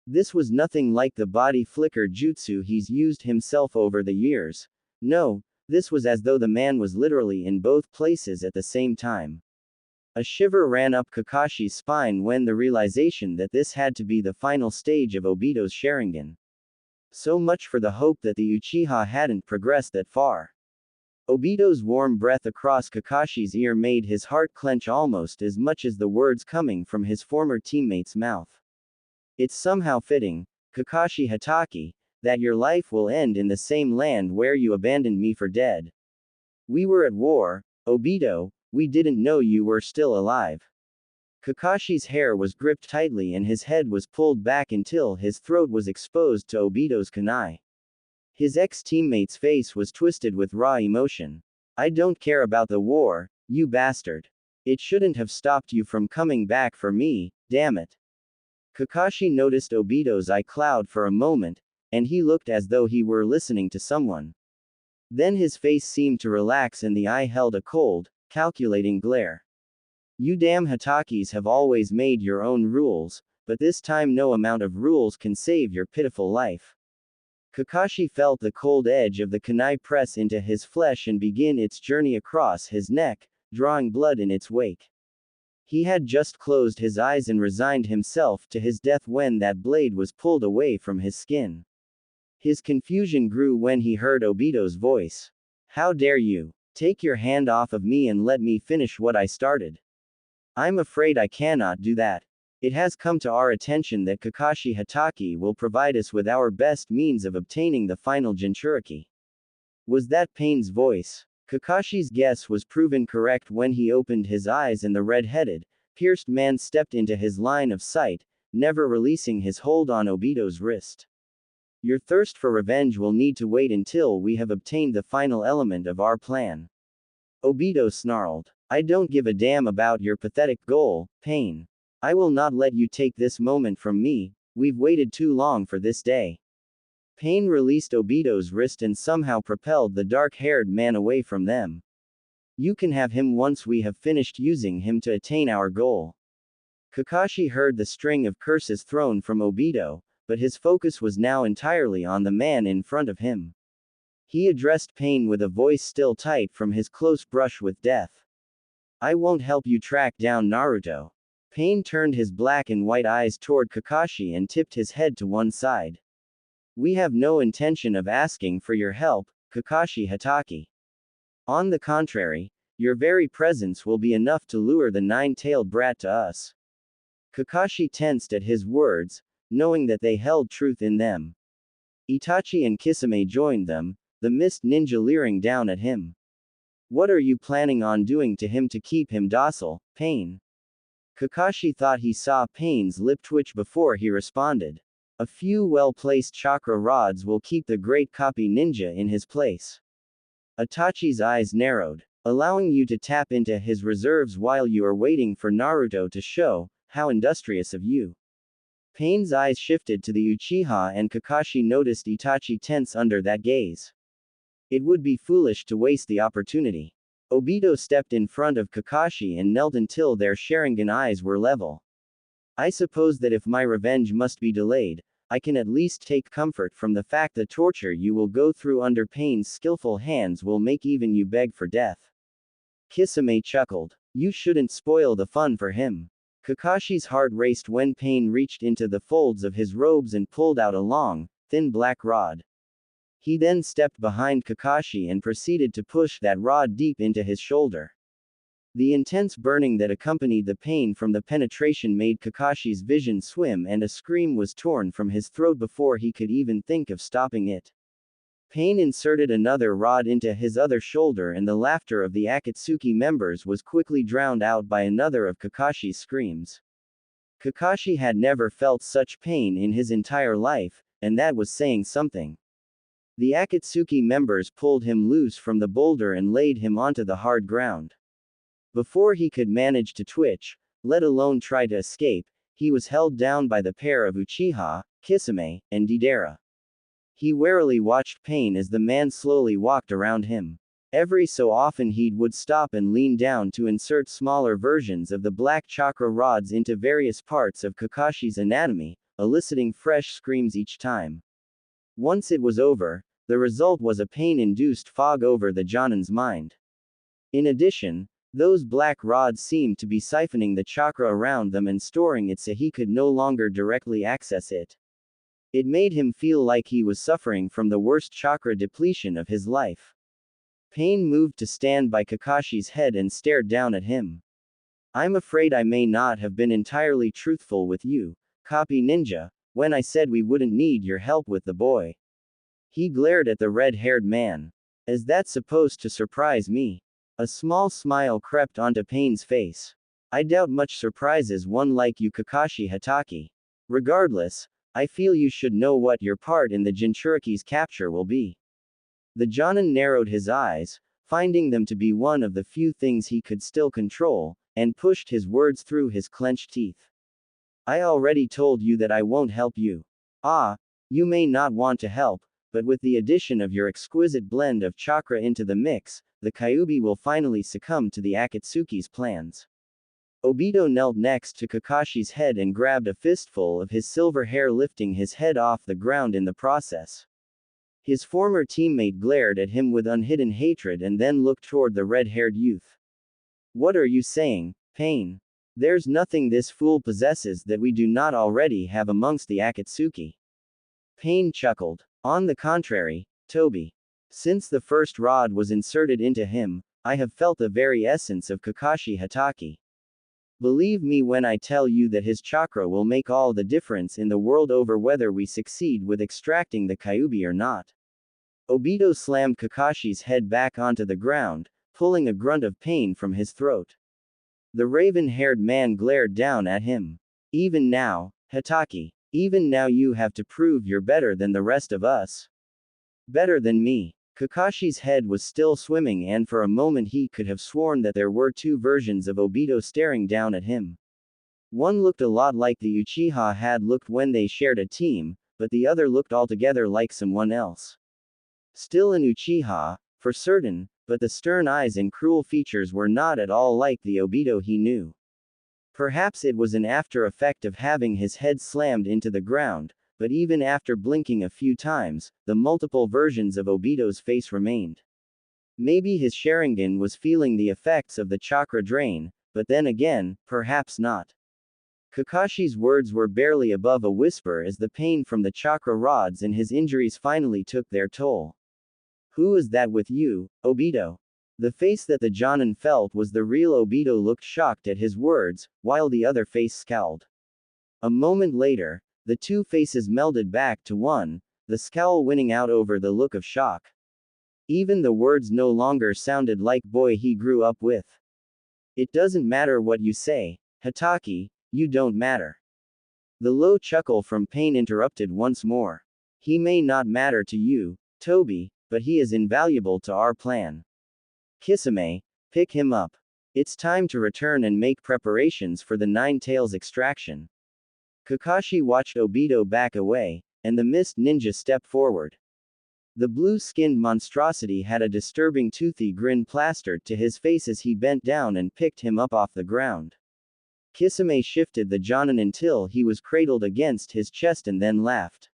This was nothing like the body flicker jutsu he's used himself over the years. No, this was as though the man was literally in both places at the same time. A shiver ran up Kakashi's spine when the realization that this had to be the final stage of Obito's Sharingan. So much for the hope that the Uchiha hadn't progressed that far. Obito's warm breath across Kakashi's ear made his heart clench almost as much as the words coming from his former teammate's mouth. It's somehow fitting, Kakashi Hatake, that your life will end in the same land where you abandoned me for dead. We were at war, Obito, we didn't know you were still alive. Kakashi's hair was gripped tightly and his head was pulled back until his throat was exposed to Obito's kunai. His ex-teammate's face was twisted with raw emotion. I don't care about the war, you bastard. It shouldn't have stopped you from coming back for me, damn it. Kakashi noticed Obito's eye cloud for a moment, and he looked as though he were listening to someone. Then his face seemed to relax and the eye held a cold, calculating glare. You damn Hatakes have always made your own rules, but this time no amount of rules can save your pitiful life. Kakashi felt the cold edge of the kunai press into his flesh and begin its journey across his neck, drawing blood in its wake. He had just closed his eyes and resigned himself to his death when that blade was pulled away from his skin. His confusion grew when he heard Obito's voice. How dare you? Take your hand off of me and let me finish what I started. I'm afraid I cannot do that. It has come to our attention that Kakashi Hatake will provide us with our best means of obtaining the final Jinchuriki. Was that Pain's voice? Kakashi's guess was proven correct when he opened his eyes and the red-headed, pierced man stepped into his line of sight, never releasing his hold on Obito's wrist. Your thirst for revenge will need to wait until we have obtained the final element of our plan. Obito snarled. I don't give a damn about your pathetic goal, Pain. I will not let you take this moment from me, we've waited too long for this day. Pain released Obito's wrist and somehow propelled the dark-haired man away from them. You can have him once we have finished using him to attain our goal. Kakashi heard the string of curses thrown from Obito, but his focus was now entirely on the man in front of him. He addressed Pain with a voice still tight from his close brush with death. I won't help you track down Naruto. Pain turned his black and white eyes toward Kakashi and tipped his head to one side. We have no intention of asking for your help, Kakashi Hatake. On the contrary, your very presence will be enough to lure the nine-tailed brat to us. Kakashi tensed at his words, knowing that they held truth in them. Itachi and Kisame joined them, the mist ninja leering down at him. What are you planning on doing to him to keep him docile, Pain? Kakashi thought he saw Pain's lip twitch before he responded. A few well-placed chakra rods will keep the great copy ninja in his place. Itachi's eyes narrowed, allowing you to tap into his reserves while you are waiting for Naruto to show, how industrious of you. Pain's eyes shifted to the Uchiha and Kakashi noticed Itachi tense under that gaze. It would be foolish to waste the opportunity. Obito stepped in front of Kakashi and knelt until their Sharingan eyes were level. I suppose that if my revenge must be delayed, I can at least take comfort from the fact the torture you will go through under Pain's skillful hands will make even you beg for death. Kisame chuckled. You shouldn't spoil the fun for him. Kakashi's heart raced when Pain reached into the folds of his robes and pulled out a long, thin black rod. He then stepped behind Kakashi and proceeded to push that rod deep into his shoulder. The intense burning that accompanied the pain from the penetration made Kakashi's vision swim and a scream was torn from his throat before he could even think of stopping it. Pain inserted another rod into his other shoulder and the laughter of the Akatsuki members was quickly drowned out by another of Kakashi's screams. Kakashi had never felt such pain in his entire life, and that was saying something. The Akatsuki members pulled him loose from the boulder and laid him onto the hard ground. Before he could manage to twitch, let alone try to escape, he was held down by the pair of Uchiha, Kisame, and Deidara. He warily watched Pain as the man slowly walked around him. Every so often he would stop and lean down to insert smaller versions of the black chakra rods into various parts of Kakashi's anatomy, eliciting fresh screams each time. Once it was over, the result was a pain-induced fog over the Jonin's mind. In addition, those black rods seemed to be siphoning the chakra around them and storing it so he could no longer directly access it. It made him feel like he was suffering from the worst chakra depletion of his life. Pain moved to stand by Kakashi's head and stared down at him. I'm afraid I may not have been entirely truthful with you, Copy Ninja, when I said we wouldn't need your help with the boy. He glared at the red-haired man. Is that supposed to surprise me? A small smile crept onto Pain's face. I doubt much surprises one like you, Kakashi Hatake. Regardless, I feel you should know what your part in the Jinchuriki's capture will be. The Jonin narrowed his eyes, finding them to be one of the few things he could still control, and pushed his words through his clenched teeth. I already told you that I won't help you. Ah, you may not want to help, but with the addition of your exquisite blend of chakra into the mix, the Kyuubi will finally succumb to the Akatsuki's plans. Obito knelt next to Kakashi's head and grabbed a fistful of his silver hair, lifting his head off the ground in the process. His former teammate glared at him with unhidden hatred and then looked toward the red-haired youth. What are you saying, Pain? There's nothing this fool possesses that we do not already have amongst the Akatsuki. Pain chuckled. On the contrary, Toby. Since the first rod was inserted into him, I have felt the very essence of Kakashi Hatake. Believe me when I tell you that his chakra will make all the difference in the world over whether we succeed with extracting the Kyuubi or not. Obito slammed Kakashi's head back onto the ground, pulling a grunt of pain from his throat. The raven-haired man glared down at him. Even now, Hatake, even now you have to prove you're better than the rest of us. Better than me. Kakashi's head was still swimming and for a moment he could have sworn that there were two versions of Obito staring down at him. One looked a lot like the Uchiha had looked when they shared a team, but the other looked altogether like someone else. Still an Uchiha, for certain, but the stern eyes and cruel features were not at all like the Obito he knew. Perhaps it was an after effect of having his head slammed into the ground, but even after blinking a few times, the multiple versions of Obito's face remained. Maybe his Sharingan was feeling the effects of the chakra drain, but then again, perhaps not. Kakashi's words were barely above a whisper as the pain from the chakra rods and his injuries finally took their toll. Who is that with you, Obito? The face that the Jonin felt was the real Obito looked shocked at his words, while the other face scowled. A moment later, the two faces melded back to one, the scowl winning out over the look of shock. Even the words no longer sounded like boy he grew up with. It doesn't matter what you say, Hatake, you don't matter. The low chuckle from Pain interrupted once more. He may not matter to you, Toby, but he is invaluable to our plan. Kisame, pick him up. It's time to return and make preparations for the Nine Tails extraction. Kakashi watched Obito back away, and the mist ninja stepped forward. The blue-skinned monstrosity had a disturbing toothy grin plastered to his face as he bent down and picked him up off the ground. Kisame shifted the Jonin until he was cradled against his chest and then laughed.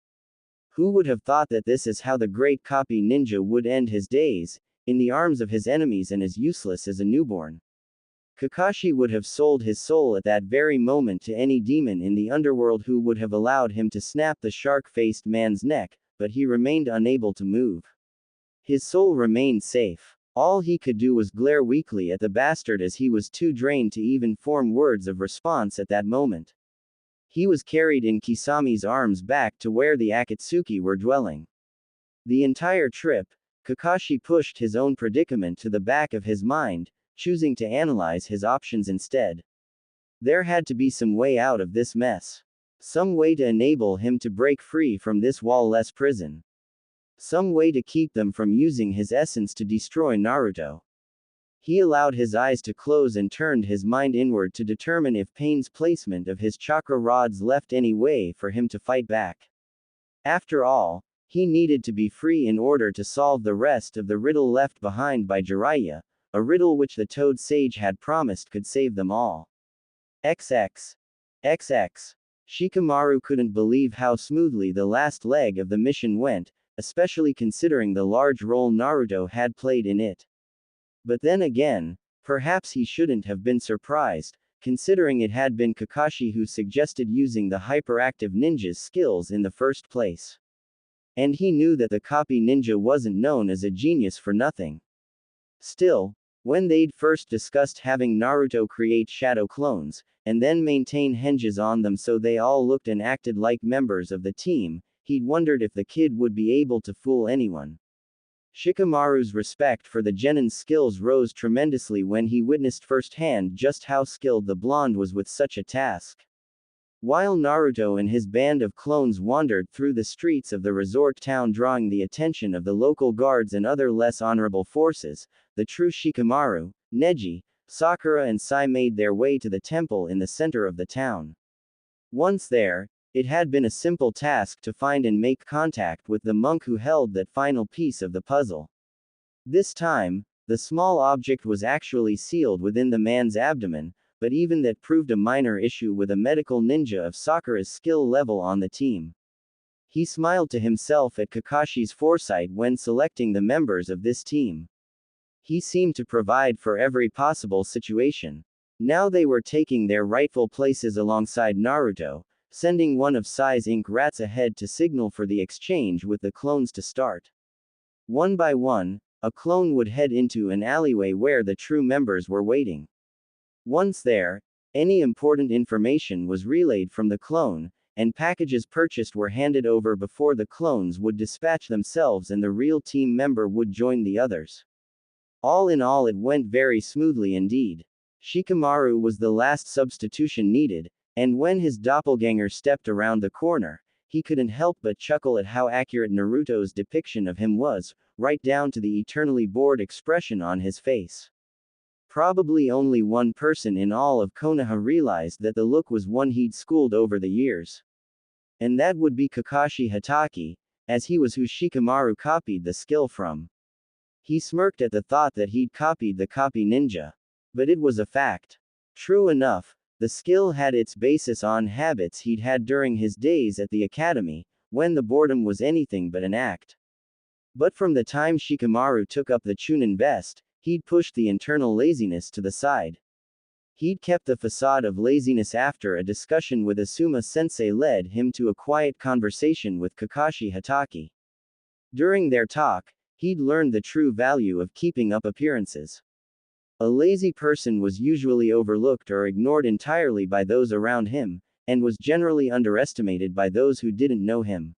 Who would have thought that this is how the great copy ninja would end his days, in the arms of his enemies and as useless as a newborn? Kakashi would have sold his soul at that very moment to any demon in the underworld who would have allowed him to snap the shark-faced man's neck, but he remained unable to move. His soul remained safe. All he could do was glare weakly at the bastard as he was too drained to even form words of response at that moment. He was carried in Kisame's arms back to where the Akatsuki were dwelling. The entire trip, Kakashi pushed his own predicament to the back of his mind, choosing to analyze his options instead. There had to be some way out of this mess. Some way to enable him to break free from this wall-less prison. Some way to keep them from using his essence to destroy Naruto. He allowed his eyes to close and turned his mind inward to determine if Pain's placement of his chakra rods left any way for him to fight back. After all, he needed to be free in order to solve the rest of the riddle left behind by Jiraiya, a riddle which the Toad Sage had promised could save them all. XX. Shikamaru couldn't believe how smoothly the last leg of the mission went, especially considering the large role Naruto had played in it. But then again, perhaps he shouldn't have been surprised, considering it had been Kakashi who suggested using the hyperactive ninja's skills in the first place. And he knew that the copy ninja wasn't known as a genius for nothing. Still, when they'd first discussed having Naruto create shadow clones, and then maintain henges on them so they all looked and acted like members of the team, he'd wondered if the kid would be able to fool anyone. Shikamaru's respect for the genin's skills rose tremendously when he witnessed firsthand just how skilled the blonde was with such a task. While Naruto and his band of clones wandered through the streets of the resort town drawing the attention of the local guards and other less honorable forces, the true Shikamaru, Neji, Sakura and Sai made their way to the temple in the center of the town. Once there, it had been a simple task to find and make contact with the monk who held that final piece of the puzzle. This time, the small object was actually sealed within the man's abdomen, but even that proved a minor issue with a medical ninja of Sakura's skill level on the team. He smiled to himself at Kakashi's foresight when selecting the members of this team. He seemed to provide for every possible situation. Now they were taking their rightful places alongside Naruto, sending one of Sai's ink rats ahead to signal for the exchange with the clones to start. One by one, a clone would head into an alleyway where the true members were waiting. Once there, any important information was relayed from the clone, and packages purchased were handed over before the clones would dispatch themselves and the real team member would join the others. All in all, it went very smoothly indeed. Shikamaru was the last substitution needed, and when his doppelganger stepped around the corner, he couldn't help but chuckle at how accurate Naruto's depiction of him was, right down to the eternally bored expression on his face. Probably only one person in all of Konoha realized that the look was one he'd schooled over the years. And that would be Kakashi Hatake, as he was who Shikamaru copied the skill from. He smirked at the thought that he'd copied the copy ninja. But it was a fact. True enough, the skill had its basis on habits he'd had during his days at the academy, when the boredom was anything but an act. But from the time Shikamaru took up the Chunin vest, he'd pushed the internal laziness to the side. He'd kept the facade of laziness after a discussion with Asuma-sensei led him to a quiet conversation with Kakashi Hatake. During their talk, He'd learned the true value of keeping up appearances. A lazy person was usually overlooked or ignored entirely by those around him, and was generally underestimated by those who didn't know him.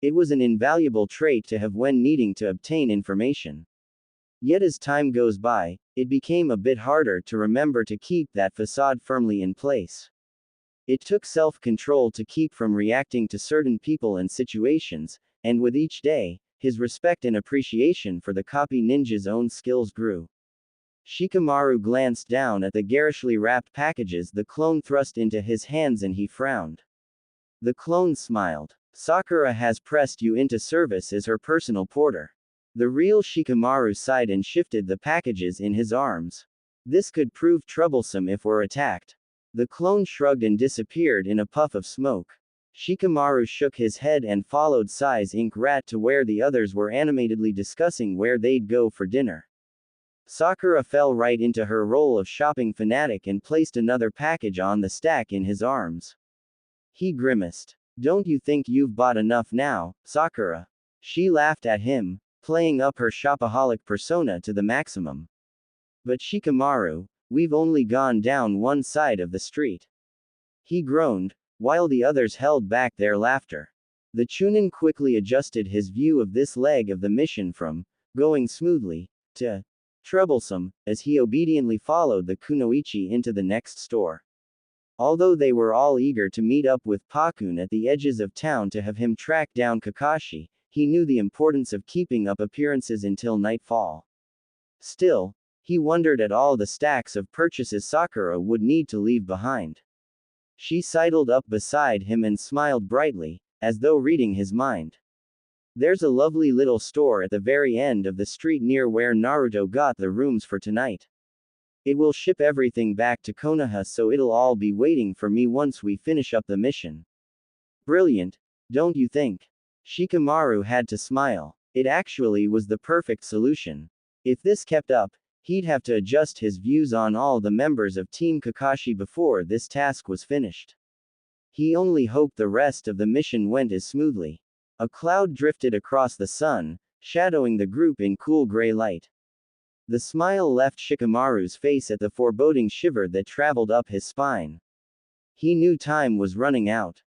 It was an invaluable trait to have when needing to obtain information. Yet as time goes by, it became a bit harder to remember to keep that facade firmly in place. It took self-control to keep from reacting to certain people and situations, and with each day, his respect and appreciation for the copy ninja's own skills grew. Shikamaru glanced down at the garishly wrapped packages the clone thrust into his hands and he frowned. The clone smiled. Sakura has pressed you into service as her personal porter. The real Shikamaru sighed and shifted the packages in his arms. This could prove troublesome if we're attacked. The clone shrugged and disappeared in a puff of smoke. Shikamaru shook his head and followed Sai's ink rat to where the others were animatedly discussing where they'd go for dinner. Sakura fell right into her role of shopping fanatic and placed another package on the stack in his arms. He grimaced. Don't you think you've bought enough now, Sakura? She laughed at him, playing up her shopaholic persona to the maximum. But Shikamaru, we've only gone down one side of the street. He groaned, while the others held back their laughter. The Chunin quickly adjusted his view of this leg of the mission from going smoothly to troublesome, as he obediently followed the kunoichi into the next store. Although they were all eager to meet up with Pakun at the edges of town to have him track down Kakashi, he knew the importance of keeping up appearances until nightfall. Still, he wondered at all the stacks of purchases Sakura would need to leave behind. She sidled up beside him and smiled brightly, as though reading his mind. There's a lovely little store at the very end of the street near where Naruto got the rooms for tonight. It will ship everything back to Konoha, so it'll all be waiting for me once we finish up the mission. Brilliant, don't you think? Shikamaru had to smile. It actually was the perfect solution. If this kept up, he'd have to adjust his views on all the members of Team Kakashi before this task was finished. He only hoped the rest of the mission went as smoothly. A cloud drifted across the sun, shadowing the group in cool gray light. The smile left Shikamaru's face at the foreboding shiver that traveled up his spine. He knew time was running out.